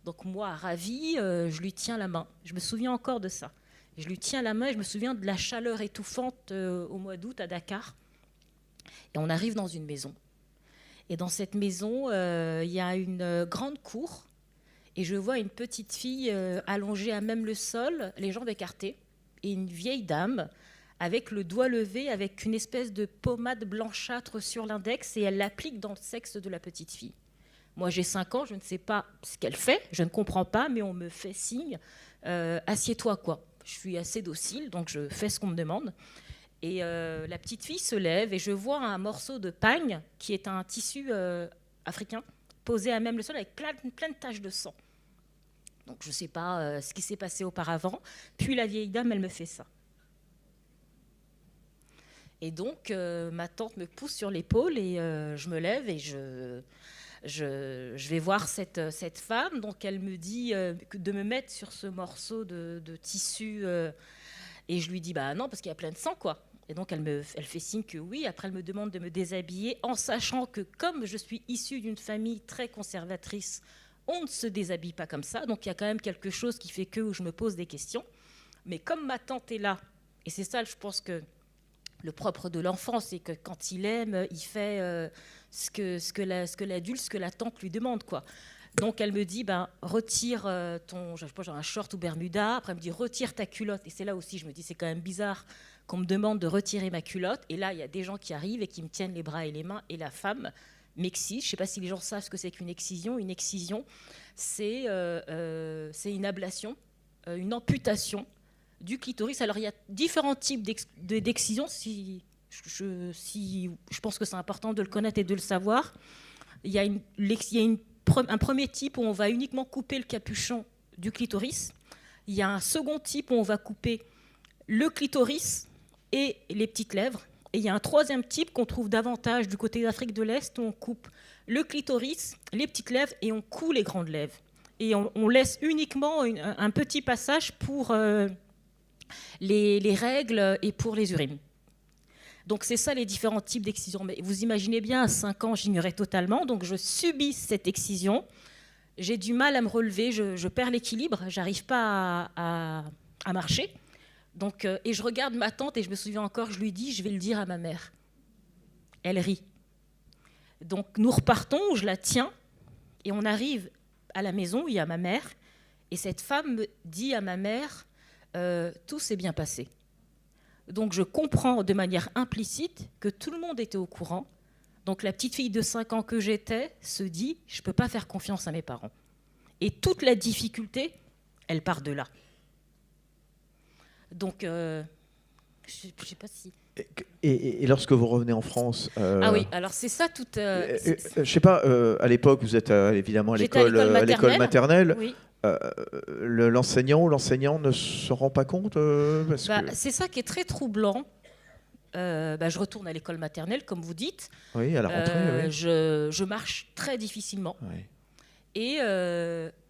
Donc moi, ravie, je lui tiens la main. Je me souviens encore de ça. Je lui tiens la main et je me souviens de la chaleur étouffante au mois d'août à Dakar. Et on arrive dans une maison. Et dans cette maison, il y a une grande cour. Et je vois une petite fille allongée à même le sol, les jambes écartées, et une vieille dame avec le doigt levé, avec une espèce de pommade blanchâtre sur l'index, et elle l'applique dans le sexe de la petite fille. Moi, j'ai 5 ans, je ne sais pas ce qu'elle fait, je ne comprends pas, mais on me fait signe, assieds-toi, quoi. Je suis assez docile, donc je fais ce qu'on me demande. Et la petite fille se lève et je vois un morceau de pagne qui est un tissu africain posé à même le sol avec plein de taches de sang. Donc je ne sais pas ce qui s'est passé auparavant. Puis la vieille dame, elle me fait ça. Et donc ma tante me pousse sur l'épaule et je me lève et je vais voir cette femme. Donc elle me dit de me mettre sur ce morceau de tissu et je lui dis bah non parce qu'il y a plein de sang quoi. Et donc elle fait signe que oui. Après elle me demande de me déshabiller en sachant que comme je suis issue d'une famille très conservatrice, on ne se déshabille pas comme ça. Donc il y a quand même quelque chose qui fait que je me pose des questions. Mais comme ma tante est là, et c'est ça je pense que le propre de l'enfant, c'est que quand il aime, il fait ce que l'adulte, ce que la tante lui demande, quoi. Donc elle me dit, retire ton, je sais pas, genre un short ou bermuda. Après elle me dit, retire ta culotte. Et c'est là aussi, je me dis, c'est quand même bizarre qu'on me demande de retirer ma culotte. Et là, il y a des gens qui arrivent et qui me tiennent les bras et les mains. Et la femme m'excise. Je ne sais pas si les gens savent ce que c'est qu'une excision. Une excision, c'est une ablation, une amputation du clitoris. Alors, il y a différents types d'excisions. Je pense que c'est important de le connaître et de le savoir. Il y a un premier type où on va uniquement couper le capuchon du clitoris. Il y a un second type où on va couper le clitoris et les petites lèvres. Et il y a un troisième type qu'on trouve davantage du côté d'Afrique de l'Est où on coupe le clitoris, les petites lèvres et on coud les grandes lèvres. Et on laisse uniquement un petit passage pour les règles et pour les urines. Donc c'est ça les différents types d'excision. Mais vous imaginez bien, à 5 ans, j'ignorais totalement. Donc je subis cette excision. J'ai du mal à me relever, je perds l'équilibre, j'arrive pas à marcher. Donc, et je regarde ma tante et je me souviens encore, je lui dis, je vais le dire à ma mère. Elle rit. Donc nous repartons, je la tiens et on arrive à la maison où il y a ma mère. Et cette femme me dit à ma mère, tout s'est bien passé. Donc je comprends de manière implicite que tout le monde était au courant. Donc la petite fille de 5 ans que j'étais se dit, je ne peux pas faire confiance à mes parents. Et toute la difficulté, elle part de là. Donc, je ne sais pas si... Et lorsque vous revenez en France... Ah oui, alors c'est ça tout... je ne sais pas, à l'époque, vous êtes évidemment à l'école maternelle. Oui. L'enseignant ou l'enseignant ne se rend pas compte parce que... C'est ça qui est très troublant. Je retourne à l'école maternelle, comme vous dites. Oui, à la rentrée. Oui. Je marche très difficilement. Oui. Et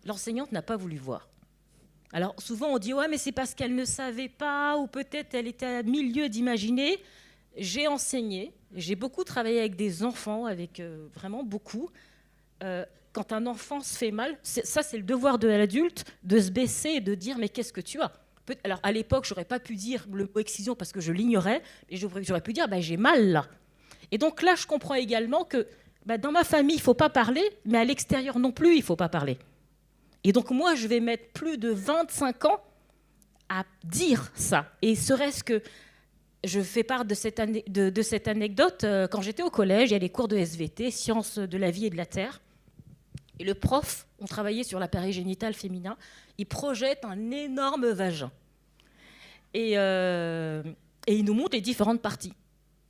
l'enseignante n'a pas voulu voir. Alors souvent on dit ouais mais c'est parce qu'elle ne savait pas ou peut-être elle était à milieu d'imaginer. J'ai enseigné, j'ai beaucoup travaillé avec des enfants, avec vraiment beaucoup. Quand un enfant se fait mal, ça c'est le devoir de l'adulte de se baisser et de dire mais qu'est-ce que tu as. Alors à l'époque j'aurais pas pu dire le mot excision parce que je l'ignorais, mais j'aurais pu dire j'ai mal là. Et donc là je comprends également que dans ma famille il faut pas parler, mais à l'extérieur non plus il faut pas parler. Et donc moi, je vais mettre plus de 25 ans à dire ça. Et serait-ce que je fais part de cette anecdote, quand j'étais au collège, il y a les cours de SVT, sciences de la vie et de la terre. Et le prof, on travaillait sur l'appareil génital féminin, il projette un énorme vagin. Et il nous montre les différentes parties.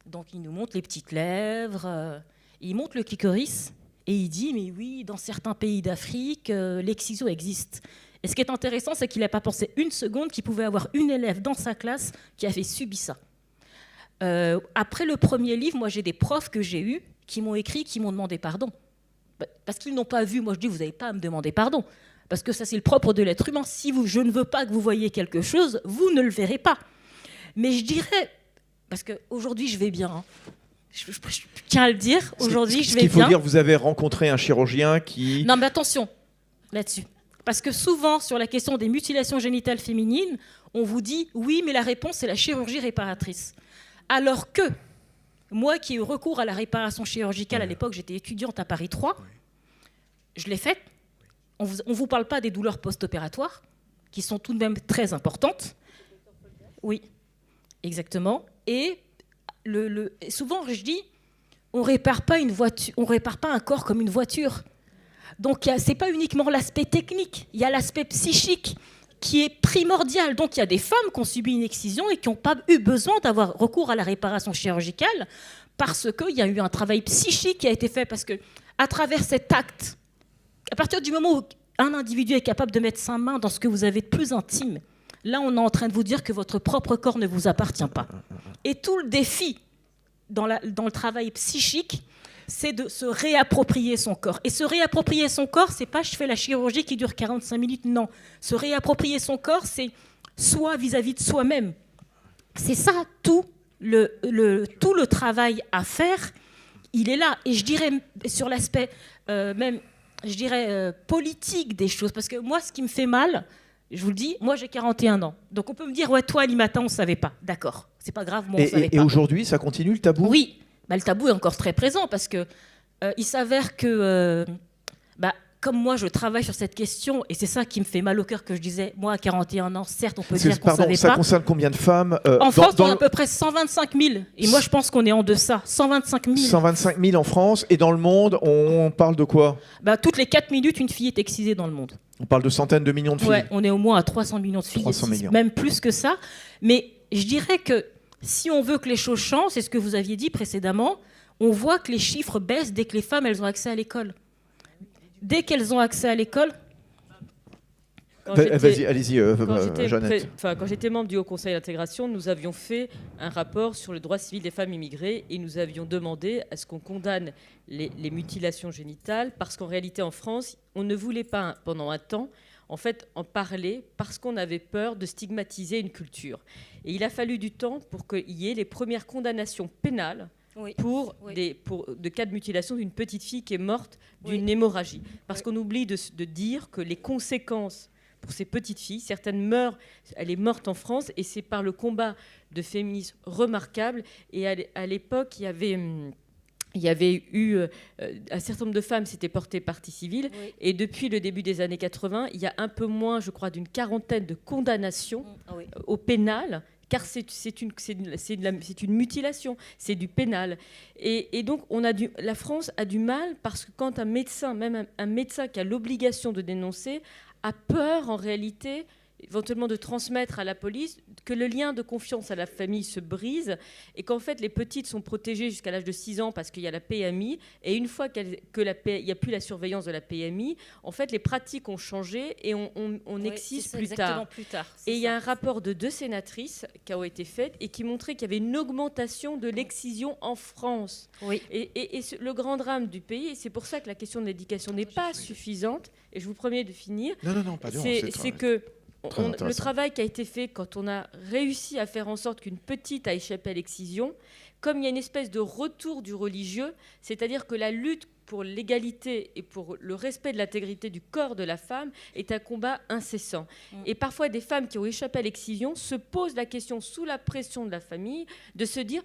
Donc il nous montre les petites lèvres, il montre le clitoris. Et il dit, mais oui, dans certains pays d'Afrique, l'excision existe. Et ce qui est intéressant, c'est qu'il n'a pas pensé une seconde qu'il pouvait avoir une élève dans sa classe qui avait subi ça. Après le premier livre, moi, j'ai des profs que j'ai eus qui m'ont écrit, qui m'ont demandé pardon. Parce qu'ils n'ont pas vu. Moi, je dis, vous n'avez pas à me demander pardon. Parce que ça, c'est le propre de l'être humain. Si je ne veux pas que vous voyiez quelque chose, vous ne le verrez pas. Mais je dirais, parce qu'aujourd'hui, je vais bien, hein. Je tiens à le dire, aujourd'hui, je vais bien. Ce qu'il faut dire, vous avez rencontré un chirurgien qui... Non, mais attention là-dessus. Parce que souvent, sur la question des mutilations génitales féminines, on vous dit, oui, mais la réponse, c'est la chirurgie réparatrice. Alors que, moi qui ai eu recours à la réparation chirurgicale, à l'époque, j'étais étudiante à Paris 3, je l'ai faite. On ne vous parle pas des douleurs post-opératoires, qui sont tout de même très importantes. Oui, exactement. Et... souvent, je dis, on répare pas un corps comme une voiture. Donc, c'est pas uniquement l'aspect technique, il y a l'aspect psychique. qui est primordial. Donc il y a des femmes qui ont subi une excision et qui n'ont pas eu besoin d'avoir recours à la réparation chirurgicale parce qu'il y a eu un travail psychique qui a été fait. Parce qu'à travers cet acte, à partir du moment où un individu est capable de mettre sa main dans ce que vous avez de plus intime, là on est en train de vous dire que votre propre corps ne vous appartient pas. Et tout le défi dans le travail psychique, c'est de se réapproprier son corps. Et se réapproprier son corps, c'est pas je fais la chirurgie qui dure 45 minutes, non. Se réapproprier son corps, c'est soi vis-à-vis de soi-même. C'est ça tout le travail à faire, il est là. Et je dirais sur l'aspect politique des choses, parce que moi, ce qui me fait mal, je vous le dis, moi j'ai 41 ans. Donc on peut me dire, ouais, toi, Alimata, on ne savait pas. D'accord, c'est pas grave, moi, on ne savait pas. Et aujourd'hui, ça continue le tabou ? Oui, le tabou est encore très présent parce que il s'avère que, comme moi, je travaille sur cette question, et c'est ça qui me fait mal au cœur que je disais, moi, à 41 ans, certes, on peut dire qu'on ne savait ça pas. concerne combien de femmes En France, on a à peu près 125 000. Et moi, je pense qu'on est en deçà. 125 000. 125 000 en France. Et dans le monde, on parle de quoi ? Toutes les 4 minutes, une fille est excisée dans le monde. On parle de centaines de millions de filles. Ouais, on est au moins à 300 millions de filles. 300 millions. Même plus que ça. Mais je dirais que si on veut que les choses changent, c'est ce que vous aviez dit précédemment, on voit que les chiffres baissent dès que les femmes elles ont accès à l'école. Dès qu'elles ont accès à l'école... Vas-y, allez-y, Jeannette. Quand j'étais membre du Haut Conseil d'intégration, nous avions fait un rapport sur le droit civil des femmes immigrées et nous avions demandé à ce qu'on condamne les mutilations génitales parce qu'en réalité, en France, on ne voulait pas, pendant un temps, en parler parce qu'on avait peur de stigmatiser une culture. Et il a fallu du temps pour qu'il y ait les premières condamnations pénales de cas de mutilation d'une petite fille qui est morte d'une hémorragie. Parce qu'on oublie de dire que les conséquences pour ces petites filles, certaines meurent, elle est morte en France, et c'est par le combat de féminisme remarquable. Et à l'époque, il y avait eu un certain nombre de femmes s'étaient portées partie civile, et depuis le début des années 80, il y a un peu moins, je crois, d'une quarantaine de condamnations au pénal, car c'est une mutilation, c'est du pénal. Et donc la France a du mal parce que quand un médecin, même un médecin qui a l'obligation de dénoncer, a peur en réalité éventuellement de transmettre à la police, que le lien de confiance à la famille se brise et qu'en fait les petites sont protégées jusqu'à l'âge de 6 ans parce qu'il y a la PMI, et une fois qu'il n'y a plus la surveillance de la PMI, en fait les pratiques ont changé et on excise plus tard. Et il y a un rapport de 2 sénatrices qui a été fait et qui montrait qu'il y avait une augmentation de l'excision en France. Et le grand drame du pays, et c'est pour ça que la question de l'éducation n'est pas suffisante, et je vous promets de finir, c'est que le travail qui a été fait quand on a réussi à faire en sorte qu'une petite a échappé à l'excision, comme il y a une espèce de retour du religieux, c'est-à-dire que la lutte pour l'égalité et pour le respect de l'intégrité du corps de la femme est un combat incessant. Et parfois, des femmes qui ont échappé à l'excision se posent la question, sous la pression de la famille, de se dire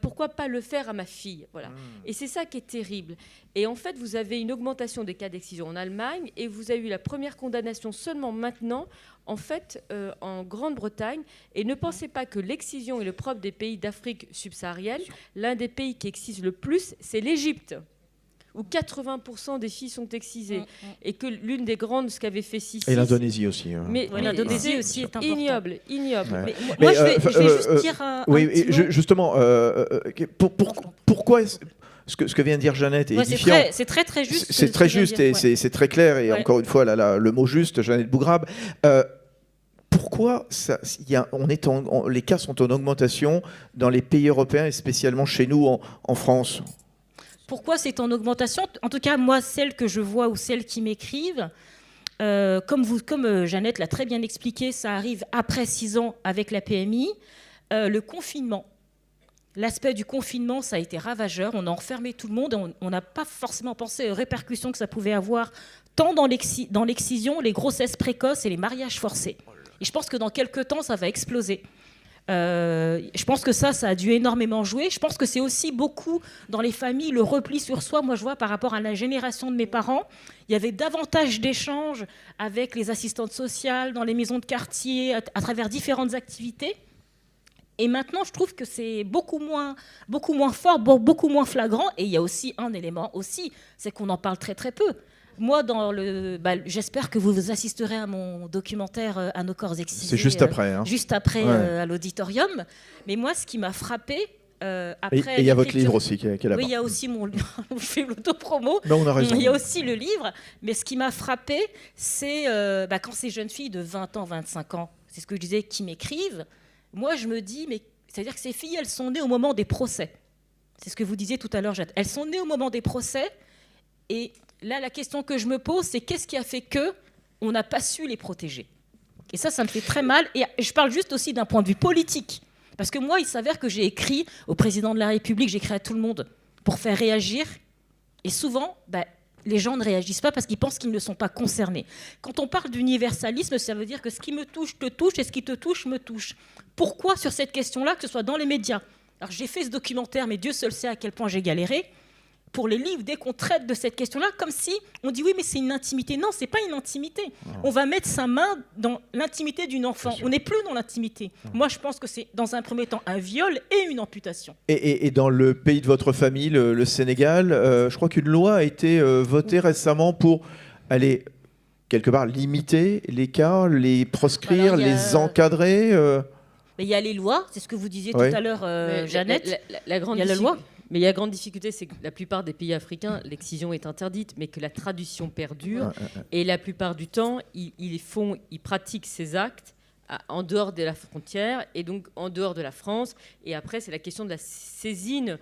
pourquoi pas le faire à ma fille, voilà. Et c'est ça qui est terrible. Et en fait, vous avez une augmentation des cas d'excision en Allemagne, et vous avez eu la première condamnation seulement maintenant, en fait, en Grande-Bretagne. Et ne pensez pas que l'excision est le propre des pays d'Afrique subsaharienne. L'un des pays qui excise le plus, c'est l'Égypte, où 80% des filles sont excisées. Et que l'une des grandes, ce qu'avait fait Sissi... Et l'Indonésie aussi. Mais l'Indonésie aussi est important. Ignoble. Ouais. Mais moi, je vais juste dire un petit mot. Justement, pourquoi ce que vient de dire Jeannette est édifiant. C'est très très juste. C'est très juste et c'est très clair. Et encore une fois, le mot juste, Jeannette Bougrabe. Pourquoi les cas sont en augmentation dans les pays européens et spécialement chez nous en France ? Pourquoi c'est en augmentation ? En tout cas, moi, celles que je vois ou celles qui m'écrivent, comme Jeannette l'a très bien expliqué, ça arrive après 6 ans avec la PMI. Le confinement, l'aspect du confinement, ça a été ravageur. On a enfermé tout le monde. On n'a pas forcément pensé aux répercussions que ça pouvait avoir, tant dans l'excision, les grossesses précoces et les mariages forcés. Et je pense que dans quelques temps, ça va exploser. Je pense que ça a dû énormément jouer. Je pense que c'est aussi beaucoup dans les familles le repli sur soi. Moi, je vois par rapport à la génération de mes parents, il y avait davantage d'échanges avec les assistantes sociales, dans les maisons de quartier, à travers différentes activités. Et maintenant, je trouve que c'est beaucoup moins fort, beaucoup moins flagrant. Et il y a aussi un élément aussi, c'est qu'on en parle très très peu. Moi, j'espère que vous assisterez à mon documentaire À nos corps excisés. C'est juste après. Hein. Juste après, Ouais. à l'auditorium. Mais moi, ce qui m'a frappé après. Et il y a votre l'écriture- livre aussi qui est là-bas. Oui, il y a aussi mon. Je fais l'autopromo. Non, on a raison. Il y a aussi le livre. Mais ce qui m'a frappé, c'est quand ces jeunes filles de 20 ans, 25 ans, c'est ce que je disais, qui m'écrivent, moi, je me dis, mais c'est-à-dire que ces filles, elles sont nées au moment des procès. C'est ce que vous disiez tout à l'heure, Jade. Elles sont nées au moment des procès. Et là, la question que je me pose, c'est qu'est-ce qui a fait qu'on n'a pas su les protéger? Et ça me fait très mal. Et je parle juste aussi d'un point de vue politique. Parce que moi, il s'avère que j'ai écrit au président de la République, j'ai écrit à tout le monde pour faire réagir. Et souvent, les gens ne réagissent pas parce qu'ils pensent qu'ils ne sont pas concernés. Quand on parle d'universalisme, ça veut dire que ce qui me touche te touche et ce qui te touche me touche. Pourquoi sur cette question-là, que ce soit dans les médias? Alors j'ai fait ce documentaire, mais Dieu seul sait à quel point j'ai galéré. Pour les livres, dès qu'on traite de cette question-là, comme si on dit oui, mais c'est une intimité. Non, c'est pas une intimité. On va mettre sa main dans l'intimité d'une enfant. On n'est plus dans l'intimité. Moi, je pense que c'est dans un premier temps un viol et une amputation. Et dans le pays de votre famille, le Sénégal, je crois qu'une loi a été votée récemment pour aller quelque part limiter les cas, les proscrire, Alors, il y a- les encadrer. Mais il y a les lois, c'est ce que vous disiez Ouais. tout à l'heure, Mais Jeannette. la grande il y a la loi. Mais il y a la grande difficulté, c'est que la plupart des pays africains, l'excision est interdite, mais que la traduction perdure. Et la plupart du temps, ils pratiquent ces actes en dehors de la frontière et donc en dehors de la France. Et après, c'est la question de la saisine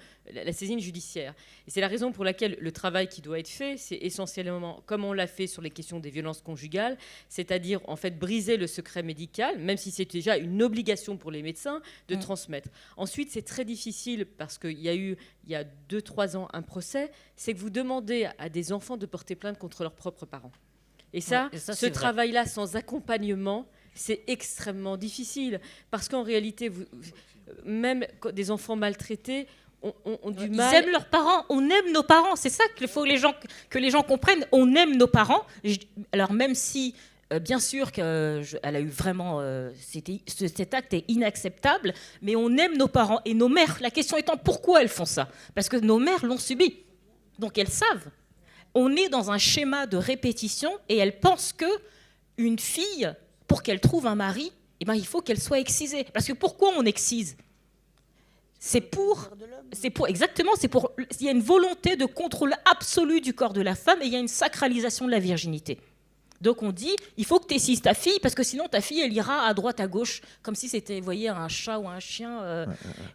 judiciaire. Et c'est la raison pour laquelle le travail qui doit être fait, c'est essentiellement, comme on l'a fait sur les questions des violences conjugales, c'est-à-dire en fait briser le secret médical, même si c'est déjà une obligation pour les médecins de transmettre. Ensuite, c'est très difficile parce qu'il y a eu, il y a 2-3 ans, un procès, c'est que vous demandez à des enfants de porter plainte contre leurs propres parents. Et ça, Ouais, et ça, ce c'est vrai. travail-là sans accompagnement, c'est extrêmement difficile. Parce qu'en réalité, même des enfants maltraités ont du mal. Ils aiment leurs parents, on aime nos parents. C'est ça qu'il faut que les gens comprennent. On aime nos parents. Alors même si, bien sûr, elle a eu vraiment... cet acte est inacceptable, mais on aime nos parents et nos mères. La question étant, pourquoi elles font ça? Parce que nos mères l'ont subi. Donc elles savent. On est dans un schéma de répétition et elles pensent que une fille, pour qu'elle trouve un mari, il faut qu'elle soit excisée. Parce que pourquoi on excise? Exactement, il y a une volonté de contrôle absolu du corps de la femme et il y a une sacralisation de la virginité. Donc on dit, il faut que tu excises ta fille parce que sinon ta fille, elle ira à droite, à gauche, comme si c'était, vous voyez, un chat ou un chien.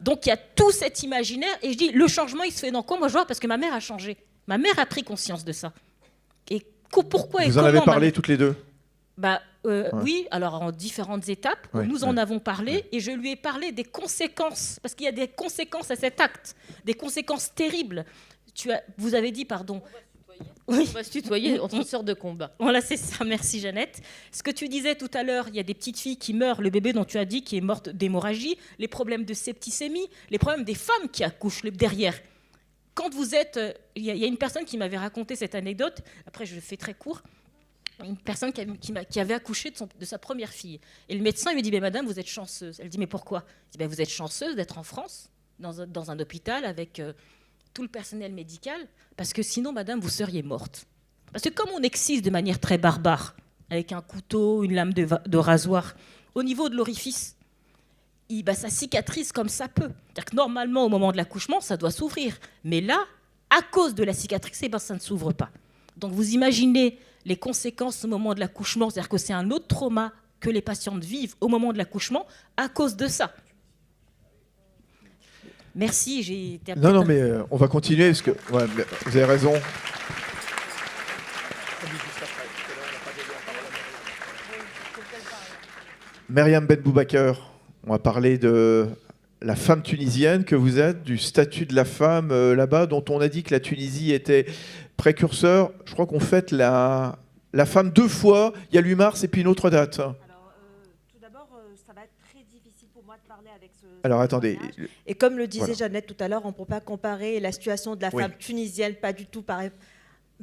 Donc il y a tout cet imaginaire et je dis, le changement, il se fait dans quoi? Moi, je vois parce que ma mère a changé. Ma mère a pris conscience de ça. Et pourquoi et Vous en comment avez parlé toutes les deux? Oui, alors en différentes étapes, nous en avons parlé et je lui ai parlé des conséquences, parce qu'il y a des conséquences à cet acte, des conséquences terribles. Vous avez dit, pardon. On va se tutoyer entre sœurs de combat. Voilà, c'est ça, merci Jeannette. Ce que tu disais tout à l'heure, il y a des petites filles qui meurent, le bébé dont tu as dit qui est morte d'hémorragie, les problèmes de septicémie, les problèmes des femmes qui accouchent derrière. Quand vous êtes... Il y a une personne qui m'avait raconté cette anecdote, après je le fais très court, une personne qui avait accouché de sa première fille. Et le médecin lui dit, madame, vous êtes chanceuse. Elle dit, mais pourquoi? Il dit, vous êtes chanceuse d'être en France, dans un hôpital avec tout le personnel médical, parce que sinon, madame, vous seriez morte. Parce que comme on excise de manière très barbare, avec un couteau, une lame de rasoir, au niveau de l'orifice, ça cicatrise comme ça peut. C'est-à-dire que normalement, au moment de l'accouchement, ça doit s'ouvrir. Mais là, à cause de la cicatrice, ça ne s'ouvre pas. Donc vous imaginez les conséquences au moment de l'accouchement, c'est-à-dire que c'est un autre trauma que les patientes vivent au moment de l'accouchement à cause de ça. Merci, j'ai été... Non, mais on va continuer, parce que vous avez raison. Myriam Ben Boubaker, on va parler de la femme tunisienne que vous êtes, du statut de la femme là-bas, dont on a dit que la Tunisie était précurseur. Je crois qu'on fête la femme 2 fois. Il y a l'8 mars et puis une autre date. Alors, tout d'abord, ça va être très difficile pour moi de parler avec ce... Alors, attendez. Et comme le disait Voilà. Jeannette tout à l'heure, on ne peut pas comparer la situation de la Oui. femme tunisienne, pas du tout pareil.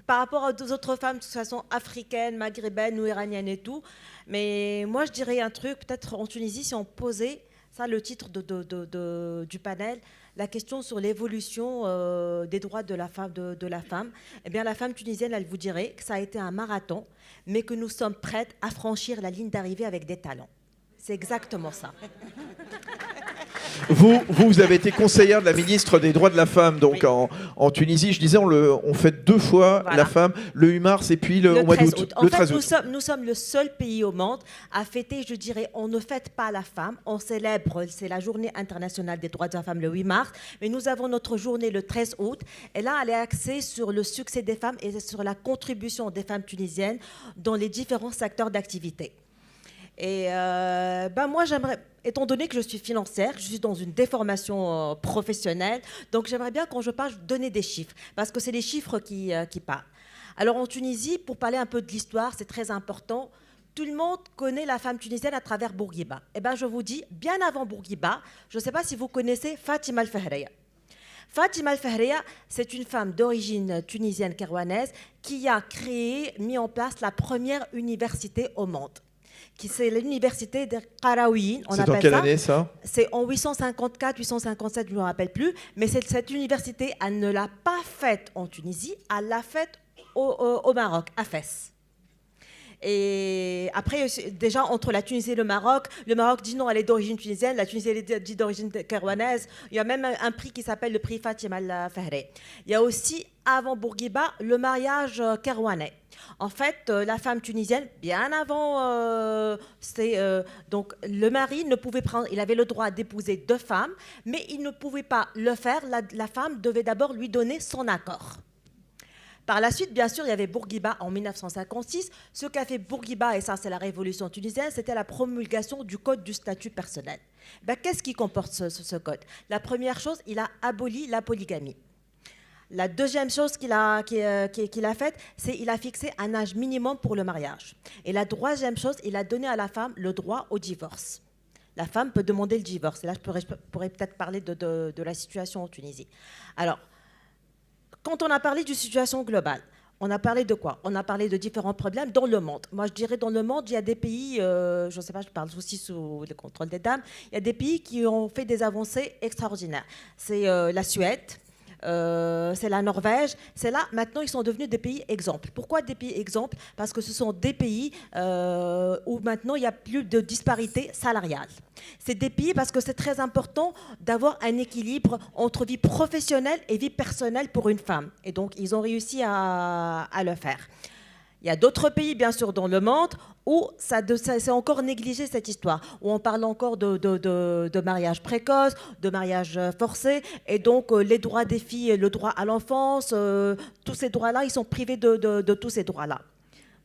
Par rapport aux autres femmes, de toute façon, africaines, maghrébines ou iraniennes et tout. Mais moi, je dirais un truc, peut-être en Tunisie, si on posait ça le titre du panel, la question sur l'évolution des droits de la femme. Eh bien, la femme tunisienne, elle vous dirait que ça a été un marathon, mais que nous sommes prêtes à franchir la ligne d'arrivée avec des talents. C'est exactement ça. Vous avez été conseillère de la ministre des Droits de la Femme donc Oui. en Tunisie. Je disais, on fête 2 fois Voilà. la femme, le 8 mars et puis au mois 13 d'août. En Le fait, 13 août. nous sommes le seul pays au monde à fêter, je dirais, on ne fête pas la femme, on célèbre, c'est la journée internationale des droits de la femme le 8 mars, mais nous avons notre journée le 13 août, et là, elle est axée sur le succès des femmes et sur la contribution des femmes tunisiennes dans les différents secteurs d'activité. Et moi, j'aimerais, étant donné que je suis financière, je suis dans une déformation professionnelle, donc j'aimerais bien, quand je parle, donner des chiffres, parce que c'est les chiffres qui parlent. Alors en Tunisie, pour parler un peu de l'histoire, c'est très important. Tout le monde connaît la femme tunisienne à travers Bourguiba. Eh bien, je vous dis, bien avant Bourguiba, je ne sais pas si vous connaissez Fatima Al-Fahriya. Fatima Al-Fahriya, c'est une femme d'origine tunisienne kérouanaise qui a mis en place la première université au monde. C'est l'université des Qaraouiyines, on C'est appelle en quelle ça. année ça? C'est en 854, 857, je ne me rappelle plus. Mais cette université, elle ne l'a pas faite en Tunisie, elle l'a faite au Maroc, à Fès. Et après, déjà, entre la Tunisie et le Maroc dit non, elle est d'origine tunisienne, la Tunisie elle dit d'origine kérouanaise. Il y a même un prix qui s'appelle le prix Fatima Al-Fahri. Il y a aussi, avant Bourguiba, le mariage kérouanais. En fait, la femme tunisienne, bien avant, donc le mari ne pouvait prendre, il avait le droit d'épouser 2 femmes, mais il ne pouvait pas le faire. La femme devait d'abord lui donner son accord. Par la suite, bien sûr, il y avait Bourguiba en 1956. Ce qu'a fait Bourguiba, et ça c'est la révolution tunisienne, c'était la promulgation du code du statut personnel. Qu'est-ce qui comporte ce code? La première chose, il a aboli la polygamie. La deuxième chose qu'il a faite, c'est qu'il a fixé un âge minimum pour le mariage. Et la troisième chose, il a donné à la femme le droit au divorce. La femme peut demander le divorce. Et là, je pourrais peut-être parler de la situation en Tunisie. Alors, quand on a parlé d'une situation globale, on a parlé de quoi? On a parlé de différents problèmes dans le monde. Moi, je dirais dans le monde, il y a des pays, je ne sais pas, je parle aussi sous le contrôle des dames, il y a des pays qui ont fait des avancées extraordinaires. C'est la Suède, c'est la Norvège. C'est là, maintenant, ils sont devenus des pays exemples. Pourquoi des pays exemples? Parce que ce sont des pays où maintenant, il n'y a plus de disparité salariale. C'est des pays parce que c'est très important d'avoir un équilibre entre vie professionnelle et vie personnelle pour une femme. Et donc, ils ont réussi à le faire. Il y a d'autres pays, bien sûr, dans le monde où c'est encore négligé, cette histoire, où on parle encore de mariage précoce, de mariage forcé, et donc les droits des filles, le droit à l'enfance, tous ces droits-là, ils sont privés de tous ces droits-là.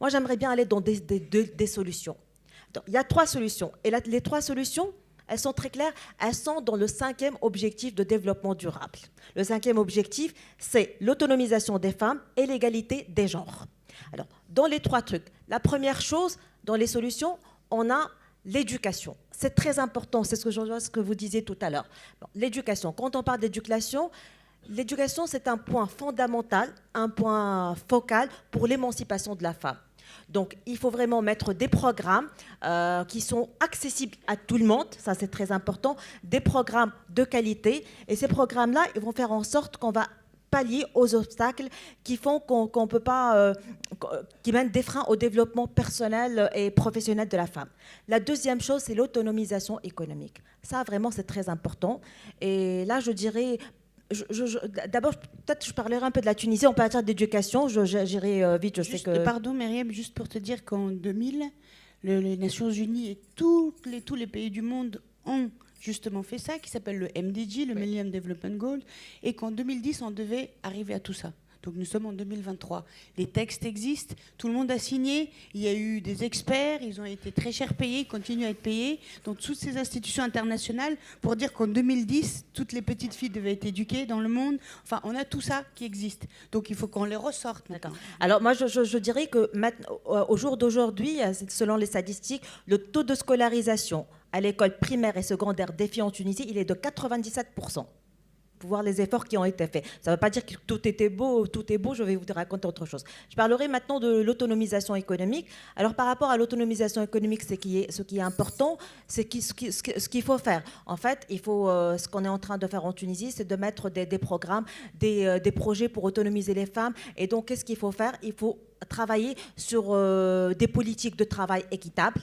Moi, j'aimerais bien aller dans des solutions. Donc, il y a 3 solutions, et là, les 3 solutions, elles sont très claires, elles sont dans le 5e objectif de développement durable. Le 5e objectif, c'est l'autonomisation des femmes et l'égalité des genres. Alors, dans les 3 trucs, la première chose, dans les solutions, on a l'éducation. C'est très important, c'est ce que vous disiez tout à l'heure. Bon, l'éducation, quand on parle d'éducation, l'éducation, c'est un point fondamental, un point focal pour l'émancipation de la femme. Donc, il faut vraiment mettre des programmes qui sont accessibles à tout le monde, ça c'est très important, des programmes de qualité, et ces programmes-là, ils vont faire en sorte qu'on va pallier aux obstacles qui font qu'on peut pas, qui mènent des freins au développement personnel et professionnel de la femme. La deuxième chose, c'est l'autonomisation économique. Ça, vraiment, c'est très important. Et là, je dirais, d'abord, peut-être je parlerai un peu de la Tunisie en matière d'éducation. J'irai vite, je sais que... Pardon, Myriam, juste pour te dire qu'en 2000, les Nations Unies et tous les pays du monde ont justement fait ça, qui s'appelle le MDG, le Millennium Development Goal, et qu'en 2010, on devait arriver à tout ça. Donc nous sommes en 2023. Les textes existent, tout le monde a signé, il y a eu des experts, ils ont été très cher payés, ils continuent à être payés. Donc toutes ces institutions internationales pour dire qu'en 2010, toutes les petites filles devaient être éduquées dans le monde. Enfin, on a tout ça qui existe. Donc il faut qu'on les ressorte. D'accord. Alors moi, je dirais que au jour d'aujourd'hui, selon les statistiques, le taux de scolarisation à l'école primaire et secondaire des filles en Tunisie, il est de 97%. voir les efforts qui ont été faits. Ça ne veut pas dire que tout était beau, tout est beau, je vais vous raconter autre chose. Je parlerai maintenant de l'autonomisation économique. Alors par rapport à l'autonomisation économique, ce qui est important, c'est ce qu'il faut faire. En fait, ce qu'on est en train de faire en Tunisie, c'est de mettre des programmes, des projets pour autonomiser les femmes. Et donc, qu'est-ce qu'il faut faire? Il faut travailler sur des politiques de travail équitables.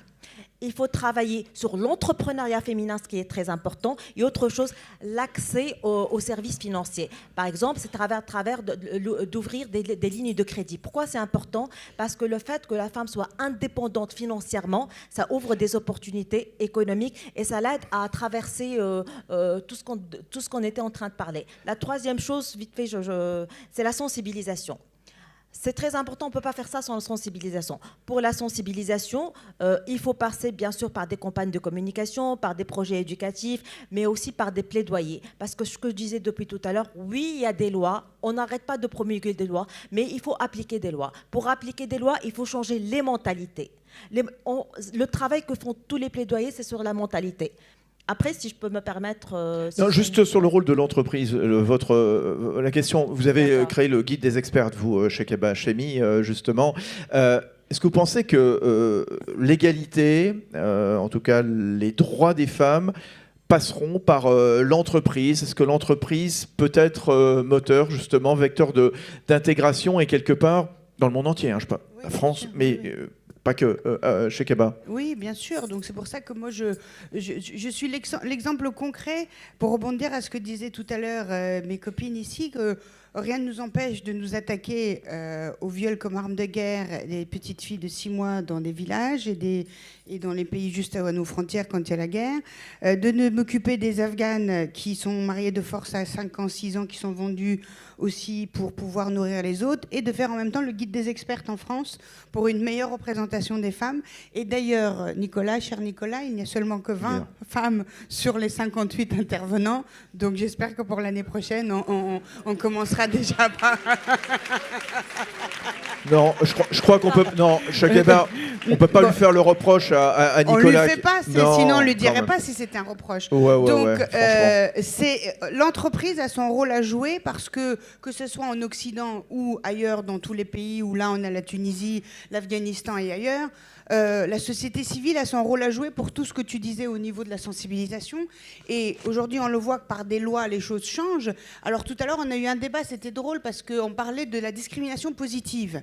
Il faut travailler sur l'entrepreneuriat féminin, ce qui est très important. Et autre chose, l'accès aux services financiers. Par exemple, c'est à travers d'ouvrir des lignes de crédit. Pourquoi c'est important? Parce que le fait que la femme soit indépendante financièrement, ça ouvre des opportunités économiques et ça l'aide à traverser tout ce qu'on était en train de parler. La troisième chose, vite fait, c'est la sensibilisation. C'est très important, on ne peut pas faire ça sans sensibilisation. Pour la sensibilisation, il faut passer bien sûr par des campagnes de communication, par des projets éducatifs, mais aussi par des plaidoyers. Parce que ce que je disais depuis tout à l'heure, oui, il y a des lois, on n'arrête pas de promulguer des lois, mais il faut appliquer des lois. Pour appliquer des lois, il faut changer les mentalités. Le travail que font tous les plaidoyers, c'est sur la mentalité. Après, si je peux me permettre... non, juste sur le rôle de l'entreprise, la question, vous avez créé le guide des experts, vous, chez Keba Hachemi, justement. Est-ce que vous pensez que l'égalité, en tout cas les droits des femmes, passeront par l'entreprise? Est-ce que l'entreprise peut être moteur, justement, vecteur d'intégration et quelque part, dans le monde entier, hein, je sais pas, la France, mais... pas que chez Keba. Oui, bien sûr. Donc c'est pour ça que moi, je suis l'exemple concret pour rebondir à ce que disaient tout à l'heure mes copines ici, que rien ne nous empêche de nous attaquer au viol comme arme de guerre des petites filles de 6 mois dans des villages et dans les pays juste à nos frontières quand il y a la guerre, de ne m'occuper des Afghanes qui sont mariées de force à 5 ans, 6 ans, qui sont vendues aussi pour pouvoir nourrir les autres, et de faire en même temps le guide des expertes en France pour une meilleure représentation des femmes. Et d'ailleurs, Nicolas, cher Nicolas, il n'y a seulement que 20 femmes sur les 58 intervenants, donc j'espère que pour l'année prochaine, on commencera déjà par... Non, je crois qu'on peut... Non, chez Keba, on ne peut pas lui faire le reproche à Nicolas. On ne lui fait pas, sinon on ne lui dirait pas si c'était un reproche. Donc, l'entreprise a son rôle à jouer parce que ce soit en Occident ou ailleurs dans tous les pays où là on a la Tunisie, l'Afghanistan et ailleurs, la société civile a son rôle à jouer pour tout ce que tu disais au niveau de la sensibilisation. Et aujourd'hui, on le voit que par des lois, les choses changent. Alors tout à l'heure, on a eu un débat, c'était drôle parce qu'on parlait de la discrimination positive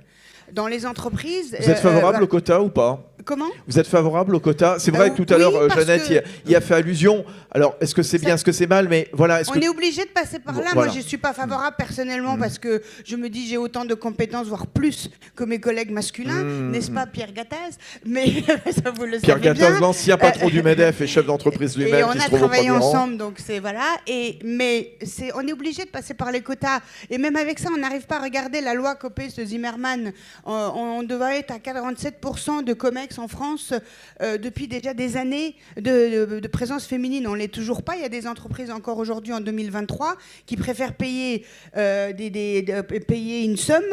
dans les entreprises. Vous êtes favorable au quota ou pas? Comment? Vous êtes favorable au quota? C'est vrai que tout à l'heure, Jeannette y a fait allusion. Alors, est-ce que c'est bien, est-ce que c'est mal? Mais voilà, on est obligé de passer par là. Voilà. Moi, je ne suis pas favorable personnellement parce que je me dis j'ai autant de compétences, voire plus que mes collègues masculins, n'est-ce pas, Pierre Gattaz? Mais ça, vous le Pierre savez bien. Gattaz, l'ancien patron du MEDEF et chef d'entreprise lui-même. Et on qui a se trouve au travaillé premier rang. ensemble, donc c'est voilà. Mais on est obligé de passer par les quotas. Et même avec ça, on n'arrive pas à regarder la loi Copé-Zimmermann. On devrait être à 47% de COMEX en France depuis déjà des années de présence féminine. On ne l'est toujours pas. Il y a des entreprises encore aujourd'hui en 2023 qui préfèrent payer, payer une somme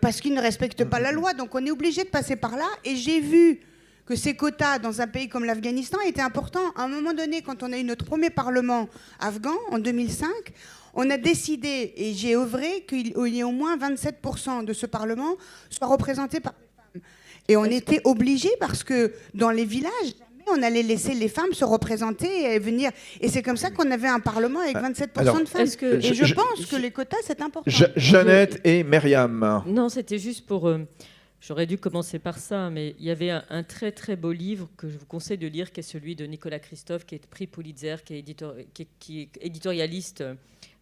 parce qu'ils ne respectent pas la loi. Donc on est obligé de passer par là. Et j'ai vu que ces quotas dans un pays comme l'Afghanistan étaient importants. À un moment donné, quand on a eu notre premier parlement afghan en 2005, on a décidé, et j'ai œuvré, qu'il y ait au moins 27% de ce parlement soit représenté par des femmes. Et on était obligés parce que dans les villages, on allait laisser les femmes se représenter et venir. Et c'est comme ça qu'on avait un parlement avec 27% de femmes. Et je pense que les quotas, c'est important. Jeannette et Myriam. Non, c'était juste pour... J'aurais dû commencer par ça, mais il y avait un très très beau livre que je vous conseille de lire, qui est celui de Nicolas Christophe, qui est prix Pulitzer, qui est éditorialiste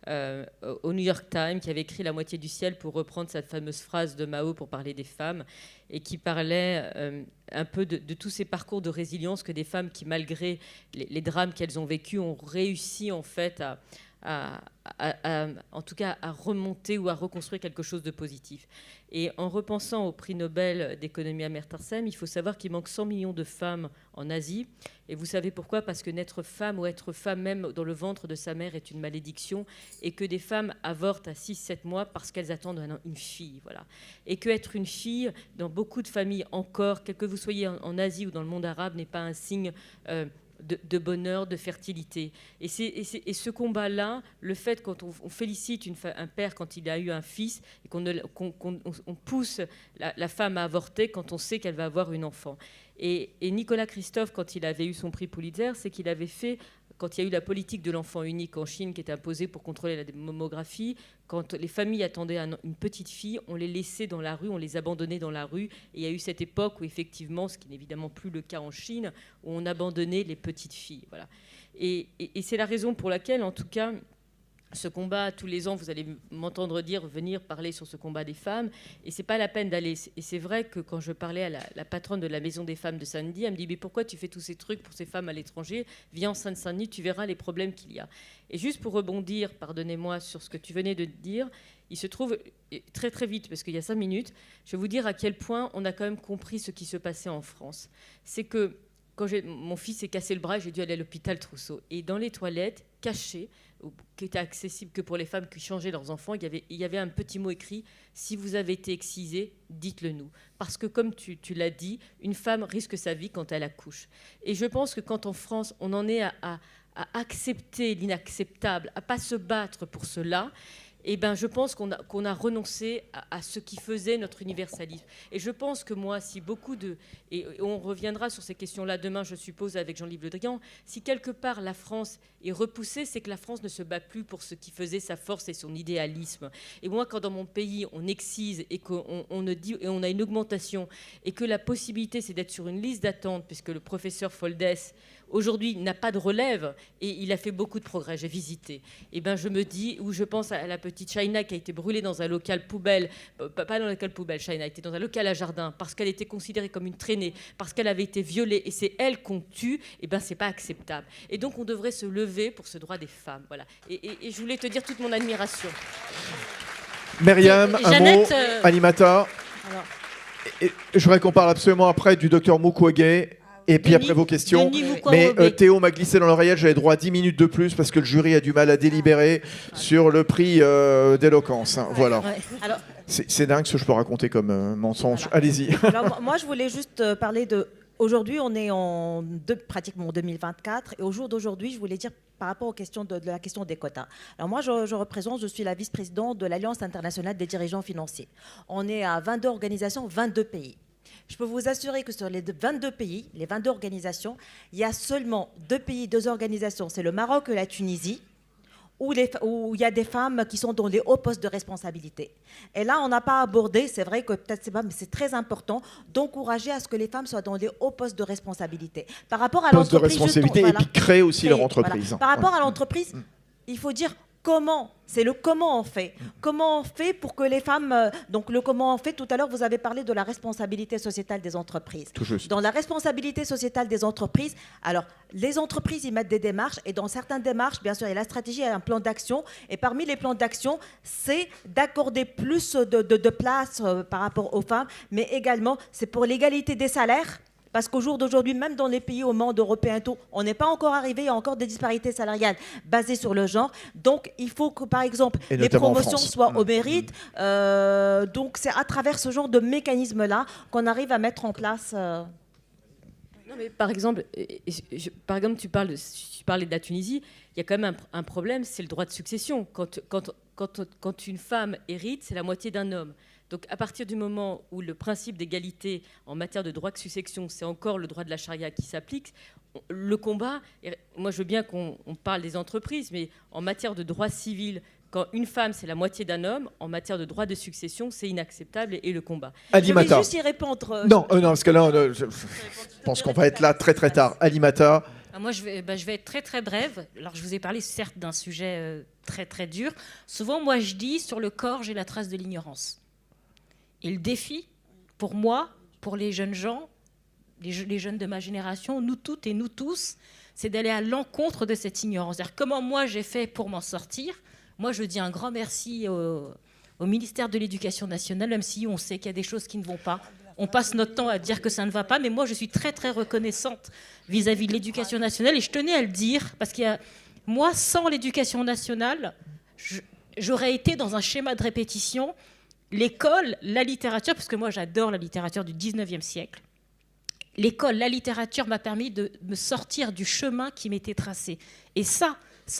au New York Times, qui avait écrit La moitié du ciel pour reprendre cette fameuse phrase de Mao pour parler des femmes, et qui parlait un peu de tous ces parcours de résilience que des femmes qui, malgré les drames qu'elles ont vécus, ont réussi en fait en tout cas à remonter ou à reconstruire quelque chose de positif. Et en repensant au prix Nobel d'économie Amartya Sen, il faut savoir qu'il manque 100 millions de femmes en Asie. Et vous savez pourquoi? Parce que naître femme ou être femme même dans le ventre de sa mère est une malédiction, et que des femmes avortent à 6-7 mois parce qu'elles attendent une fille. Voilà. Et qu'être une fille, dans beaucoup de familles encore, quel que vous soyez en Asie ou dans le monde arabe, n'est pas un signe de bonheur, de fertilité. Et ce combat-là, le fait quand on félicite un père quand il a eu un fils et qu'on pousse la femme à avorter quand on sait qu'elle va avoir un enfant. Et Nicolas Christophe, quand il avait eu son prix Pulitzer, c'est qu'il avait fait, quand il y a eu la politique de l'enfant unique en Chine qui était imposée pour contrôler la mammographie, quand les familles attendaient une petite fille, on les laissait dans la rue, on les abandonnait dans la rue. Et il y a eu cette époque où effectivement, ce qui n'est évidemment plus le cas en Chine, où on abandonnait les petites filles. Voilà. Et c'est la raison pour laquelle, en tout cas, ce combat, tous les ans, vous allez m'entendre venir parler sur ce combat des femmes, et c'est pas la peine d'aller. Et c'est vrai que quand je parlais à la patronne de la Maison des femmes de Saint-Denis, elle me dit « Mais pourquoi tu fais tous ces trucs pour ces femmes à l'étranger ? Viens en Seine-Saint-Denis, tu verras les problèmes qu'il y a. » Et juste pour rebondir, pardonnez-moi, sur ce que tu venais de dire, il se trouve, très très vite, parce qu'il y a 5 minutes, je vais vous dire à quel point on a quand même compris ce qui se passait en France. C'est que quand mon fils s'est cassé le bras, j'ai dû aller à l'hôpital Trousseau. Et dans les toilettes, cachées, qui était accessible que pour les femmes qui changeaient leurs enfants, il y avait un petit mot écrit « Si vous avez été excisé, dites-le nous ». Parce que comme tu l'as dit, une femme risque sa vie quand elle accouche. Et je pense que quand en France, on en est à accepter l'inacceptable, à ne pas se battre pour cela, eh ben, je pense qu'on a renoncé à ce qui faisait notre universalisme. Et je pense que moi, si beaucoup de... Et on reviendra sur ces questions-là demain, je suppose, avec Jean-Live Le Drian. Si quelque part la France est repoussée, c'est que la France ne se bat plus pour ce qui faisait sa force et son idéalisme. Et moi, quand dans mon pays, on excise et qu'on et on a une augmentation et que la possibilité, c'est d'être sur une liste d'attente, puisque le professeur Foldès, aujourd'hui, n'a pas de relève et il a fait beaucoup de progrès. J'ai visité. Et ben, je me dis, ou je pense à la petite Shaina qui a été brûlée dans un local poubelle, pas dans un local poubelle, Shaina était dans un local à jardin parce qu'elle était considérée comme une traînée, parce qu'elle avait été violée et c'est elle qu'on tue. Et ben, c'est pas acceptable. Et donc, on devrait se lever pour ce droit des femmes. Voilà. Et je voulais te dire toute mon admiration. Myriam, un Jeannette, mot, Alimata. Alors, Et je voudrais qu'on parle absolument après du docteur Mukwege. Et puis après vos questions. Mais Théo m'a glissé dans l'oreillette, j'avais droit à 10 minutes de plus parce que le jury a du mal à délibérer sur le prix d'éloquence. Hein, voilà. Ouais. Alors, C'est dingue ce que je peux raconter comme mensonge. Voilà. Allez-y. alors, moi, je voulais juste parler de... Aujourd'hui, on est pratiquement en 2024. Et au jour d'aujourd'hui, je voulais dire par rapport aux questions de la question des quotas. Alors moi, je suis la vice-présidente de l'Alliance internationale des dirigeants financiers. On est à 22 organisations, 22 pays. Je peux vous assurer que sur les 22 pays, les 22 organisations, il y a seulement 2 pays, 2 organisations, c'est le Maroc et la Tunisie, où il y a des femmes qui sont dans les hauts postes de responsabilité. Et là, on n'a pas abordé, c'est vrai que peut-être c'est pas, mais c'est très important d'encourager à ce que les femmes soient dans les hauts postes de responsabilité. Par rapport à Poste de l'entreprise, responsabilité et puis créer aussi leur entreprise. Voilà. Par rapport à l'entreprise, il faut dire comment. C'est le comment on fait. Comment on fait pour que les femmes... donc le comment on fait, tout à l'heure, vous avez parlé de la responsabilité sociétale des entreprises. Tout juste. Dans la responsabilité sociétale des entreprises, alors les entreprises, ils mettent des démarches et dans certaines démarches, bien sûr, il y a la stratégie, il y a un plan d'action. Et parmi les plans d'action, c'est d'accorder plus de place par rapport aux femmes, mais également, c'est pour l'égalité des salaires. Parce qu'au jour d'aujourd'hui, même dans les pays au monde européen, on n'est pas encore arrivé, il y a encore des disparités salariales basées sur le genre. Donc, il faut que, par exemple, les promotions soient au mérite. Donc, c'est à travers ce genre de mécanisme-là qu'on arrive à mettre en place... Non, mais par exemple, tu parlais de la Tunisie, il y a quand même un problème, c'est le droit de succession. Quand une femme hérite, c'est la moitié d'un homme. Donc, à partir du moment où le principe d'égalité en matière de droit de succession, c'est encore le droit de la charia qui s'applique, le combat, moi je veux bien qu'on parle des entreprises, mais en matière de droit civil, quand une femme, c'est la moitié d'un homme, en matière de droit de succession, c'est inacceptable et le combat. Alimata. Je vais juste y répondre. Non, parce que là, je pense qu'on va être là très très tard. Alimata. Moi, je vais être très très brève. Alors, je vous ai parlé certes d'un sujet très très dur. Souvent, moi, je dis, sur le corps, j'ai la trace de l'ignorance. Et le défi, pour moi, pour les jeunes gens, les jeunes de ma génération, nous toutes et nous tous, c'est d'aller à l'encontre de cette ignorance. C'est-à-dire comment moi j'ai fait pour m'en sortir. Moi, je dis un grand merci au ministère de l'Éducation nationale, même si on sait qu'il y a des choses qui ne vont pas. On passe notre temps à dire que ça ne va pas, mais moi, je suis très, très reconnaissante vis-à-vis de l'Éducation nationale. Et je tenais à le dire, parce que moi, sans l'Éducation nationale, j'aurais été dans un schéma de répétition. L'école, la littérature, parce que moi, j'adore la littérature du 19e siècle. l'école, la littérature m'a permis de me sortir du chemin qui m'était tracé. Et ça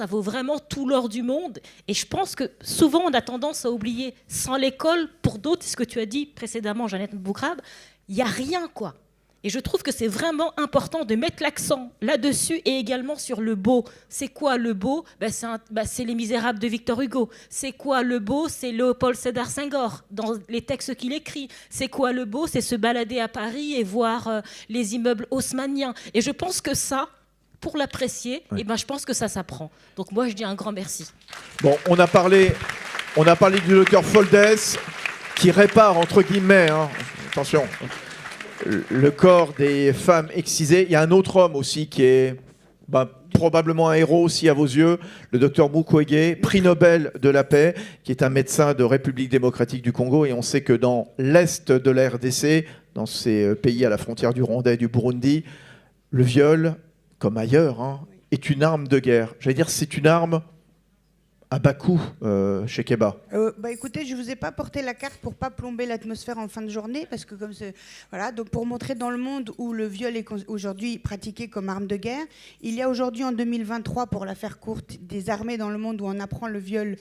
vaut vraiment tout l'or du monde. Et je pense que souvent, on a tendance à oublier. Sans l'école, pour d'autres, ce que tu as dit précédemment, Jeannette Boucrade, il n'y a rien, quoi. Et je trouve que c'est vraiment important de mettre l'accent là-dessus et également sur le beau. C'est quoi le beau ? C'est Les Misérables de Victor Hugo. C'est quoi le beau ? C'est Léopold Sédar Senghor dans les textes qu'il écrit. C'est quoi le beau ? C'est se balader à Paris et voir les immeubles haussmanniens. Et je pense que ça, pour l'apprécier, je pense que ça s'apprend. Donc moi, je dis un grand merci. Bon, on a parlé du docteur Foldès qui répare, entre guillemets, attention, le corps des femmes excisées. Il y a un autre homme aussi qui est probablement un héros aussi à vos yeux, le docteur Mukwege, prix Nobel de la paix, qui est un médecin de République démocratique du Congo. Et on sait que dans l'est de la RDC, dans ces pays à la frontière du Rwanda et du Burundi, le viol, comme ailleurs, est une arme de guerre. J'allais dire, c'est une arme à bas coût chez Keba. Écoutez, je ne vous ai pas porté la carte pour ne pas plomber l'atmosphère en fin de journée, parce que comme voilà, donc pour montrer dans le monde où le viol est aujourd'hui pratiqué comme arme de guerre, il y a aujourd'hui en 2023, pour la faire courte, des armées dans le monde où on apprend le viol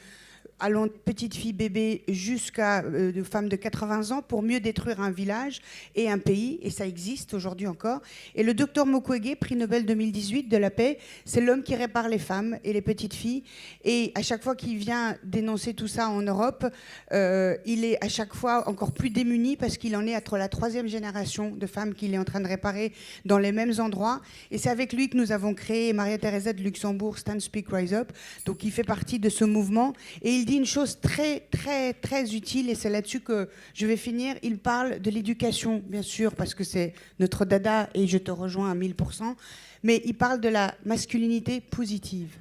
allant de petites filles bébés jusqu'à de femmes de 80 ans pour mieux détruire un village et un pays, et ça existe aujourd'hui encore. Et le docteur Mukwege, prix Nobel 2018 de la paix, c'est l'homme qui répare les femmes et les petites filles. Et à chaque fois qu'il vient dénoncer tout ça en Europe, il est à chaque fois encore plus démuni parce qu'il en est entre la 3e génération de femmes qu'il est en train de réparer dans les mêmes endroits. Et c'est avec lui que nous avons créé Maria Teresa de Luxembourg, Stand, Speak, Rise Up. Donc il fait partie de ce mouvement. Et il dit une chose très, très, très utile, et c'est là-dessus que je vais finir. Il parle de l'éducation, bien sûr, parce que c'est notre dada, et je te rejoins à 1000%, mais il parle de la masculinité positive.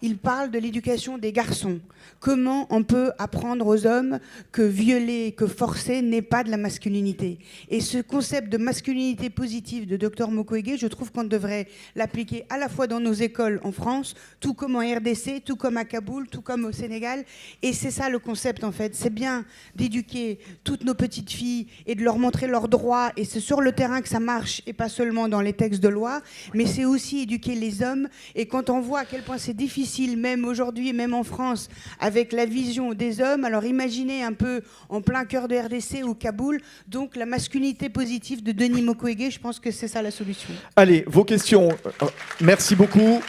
Il parle de l'éducation des garçons. Comment on peut apprendre aux hommes que violer, que forcer n'est pas de la masculinité. Et ce concept de masculinité positive de Dr Mukwege, je trouve qu'on devrait l'appliquer à la fois dans nos écoles en France, tout comme en RDC, tout comme à Kaboul, tout comme au Sénégal. Et c'est ça le concept en fait. C'est bien d'éduquer toutes nos petites filles et de leur montrer leurs droits. Et c'est sur le terrain que ça marche et pas seulement dans les textes de loi. Mais c'est aussi éduquer les hommes. Et quand on voit à quel point c'est difficile, même aujourd'hui, même en France, avec la vision des hommes. Alors imaginez un peu en plein cœur de RDC ou Kaboul, donc la masculinité positive de Denis Mukwege, je pense que c'est ça la solution. Allez, vos questions. Merci beaucoup.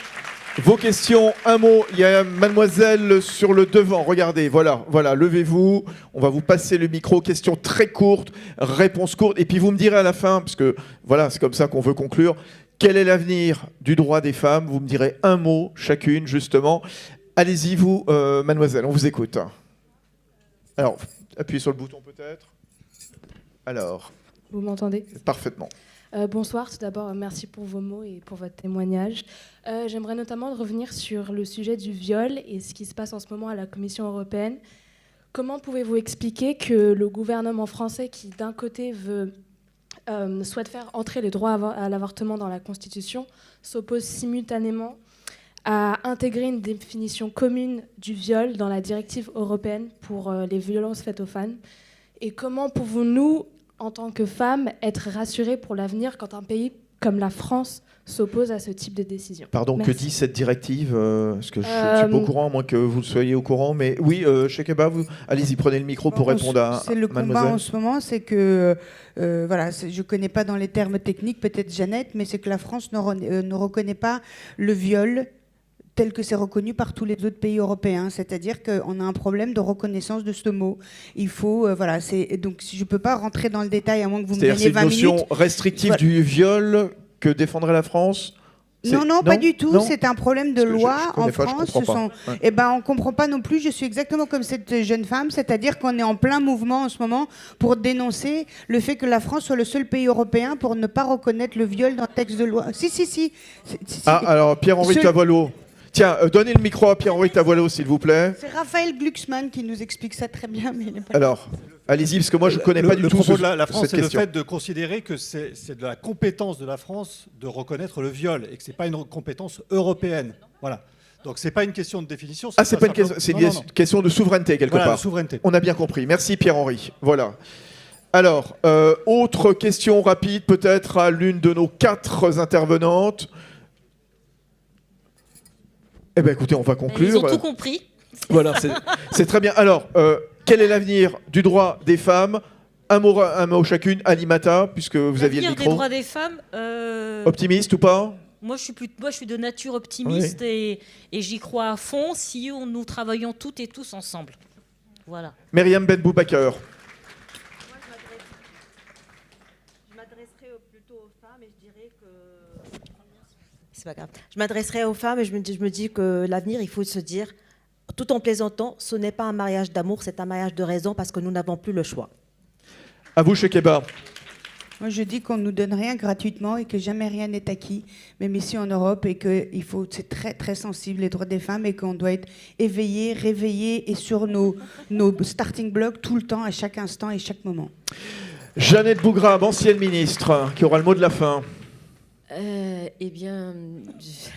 Vos questions, un mot. Il y a mademoiselle sur le devant. Regardez, voilà, levez-vous. On va vous passer le micro. Questions très courtes, réponses courtes. Et puis vous me direz à la fin, parce que voilà, c'est comme ça qu'on veut conclure. Quel est l'avenir du droit des femmes ? Vous me direz un mot chacune, justement. Allez-y, vous, mademoiselle, on vous écoute. Alors, appuyez sur le bouton peut-être. Alors. Vous m'entendez ? Parfaitement. Bonsoir, tout d'abord, merci pour vos mots et pour votre témoignage. J'aimerais notamment revenir sur le sujet du viol et ce qui se passe en ce moment à la Commission européenne. Comment pouvez-vous expliquer que le gouvernement français, qui d'un côté souhaite faire entrer les droits à l'avortement dans la Constitution, s'oppose simultanément à intégrer une définition commune du viol dans la directive européenne pour les violences faites aux femmes ? Et comment pouvons-nous, en tant que femmes, être rassurées pour l'avenir quand un pays comme la France s'oppose à ce type de décision ? Pardon, Merci. que dit cette directive ? Parce que je ne suis pas au courant, à moins que vous le soyez au courant. Mais oui, Chekeba, allez-y, prenez le micro pour répondre à c'est le mademoiselle. combat en ce moment, c'est que, je ne connais pas dans les termes techniques, peut-être Jeannette, mais c'est que la France ne reconnaît pas le viol tel que c'est reconnu par tous les autres pays européens. C'est-à-dire qu'on a un problème de reconnaissance de ce mot. Il faut... donc je ne peux pas rentrer dans le détail, à moins que vous me donniez 20 minutes. C'est une notion restrictive du viol que défendrait la France ? Non, pas du tout. C'est un problème de loi en France. On ne comprend pas non plus. Je suis exactement comme cette jeune femme, c'est-à-dire qu'on est en plein mouvement en ce moment pour dénoncer le fait que la France soit le seul pays européen pour ne pas reconnaître le viol dans le texte de loi. Si. Alors, Pierre-Henri Tavoileau. Tiens, donnez le micro à Pierre-Henri Tavoileau, s'il vous plaît. C'est Raphaël Glucksmann qui nous explique ça très bien. Mais il n'est pas Alors, allez-y, parce que moi, je ne connais pas du tout le propos de la France, cette c'est le question. fait de considérer que c'est de la compétence de la France de reconnaître le viol et que ce n'est pas une compétence européenne. Voilà. Donc, ce n'est pas une question de définition. C'est une question de souveraineté, quelque part. De souveraineté. On a bien compris. Merci, Pierre-Henri. Voilà. Alors, autre question rapide peut-être à l'une de nos 4 intervenantes. Eh bien écoutez, on va conclure. Ils ont tout compris. Voilà, c'est très bien. Alors, quel est l'avenir du droit des femmes? Un mot chacune. Alimata, puisque vous aviez le L'avenir des micro. droits des femmes. Optimiste ou pas? Moi, je suis de nature optimiste et j'y crois à fond si nous travaillons toutes et tous ensemble. Voilà. Myriam Ben Boubaker. Je m'adresserai plutôt aux femmes et je dirais que... C'est pas grave. Je m'adresserai aux femmes et je me dis que l'avenir, il faut se dire, tout en plaisantant, ce n'est pas un mariage d'amour, c'est un mariage de raison parce que nous n'avons plus le choix. À vous, Chekeba. Moi, je dis qu'on ne nous donne rien gratuitement et que jamais rien n'est acquis, même ici en Europe, et que c'est très, très sensible, les droits des femmes, et qu'on doit être éveillé, réveillé et sur nos starting blocks tout le temps, à chaque instant et chaque moment. Jeannette Bougrabe, ancienne ministre, qui aura le mot de la fin. Eh bien,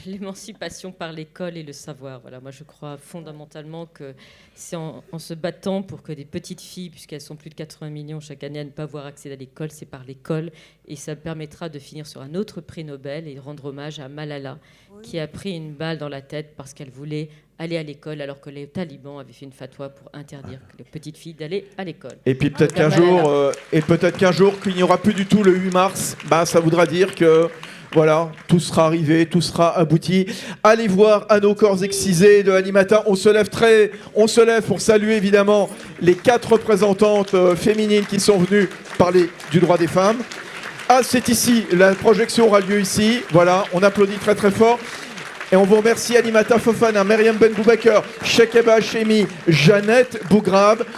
l'émancipation par l'école et le savoir. Voilà, moi, je crois fondamentalement que c'est en se battant pour que des petites filles, puisqu'elles sont plus de 80 millions chaque année à ne pas avoir accès à l'école, c'est par l'école. Et ça permettra de finir sur un autre prix Nobel et de rendre hommage à Malala, qui a pris une balle dans la tête parce qu'elle voulait aller à l'école alors que les talibans avaient fait une fatwa pour interdire les petites filles d'aller à l'école. Et puis peut-être qu'un jour, qu'il n'y aura plus du tout le 8 mars, ça voudra dire que voilà, tout sera arrivé, tout sera abouti. Allez voir À nos corps excisés de Alimata. On se lève pour saluer évidemment les 4 représentantes féminines qui sont venues parler du droit des femmes. Ah, c'est ici, la projection aura lieu ici. Voilà, on applaudit très très fort. Et on vous remercie Alimata Fofana, Myriam Ben Boubaker, Chekeba Hachemi, Jeannette Bougrabe.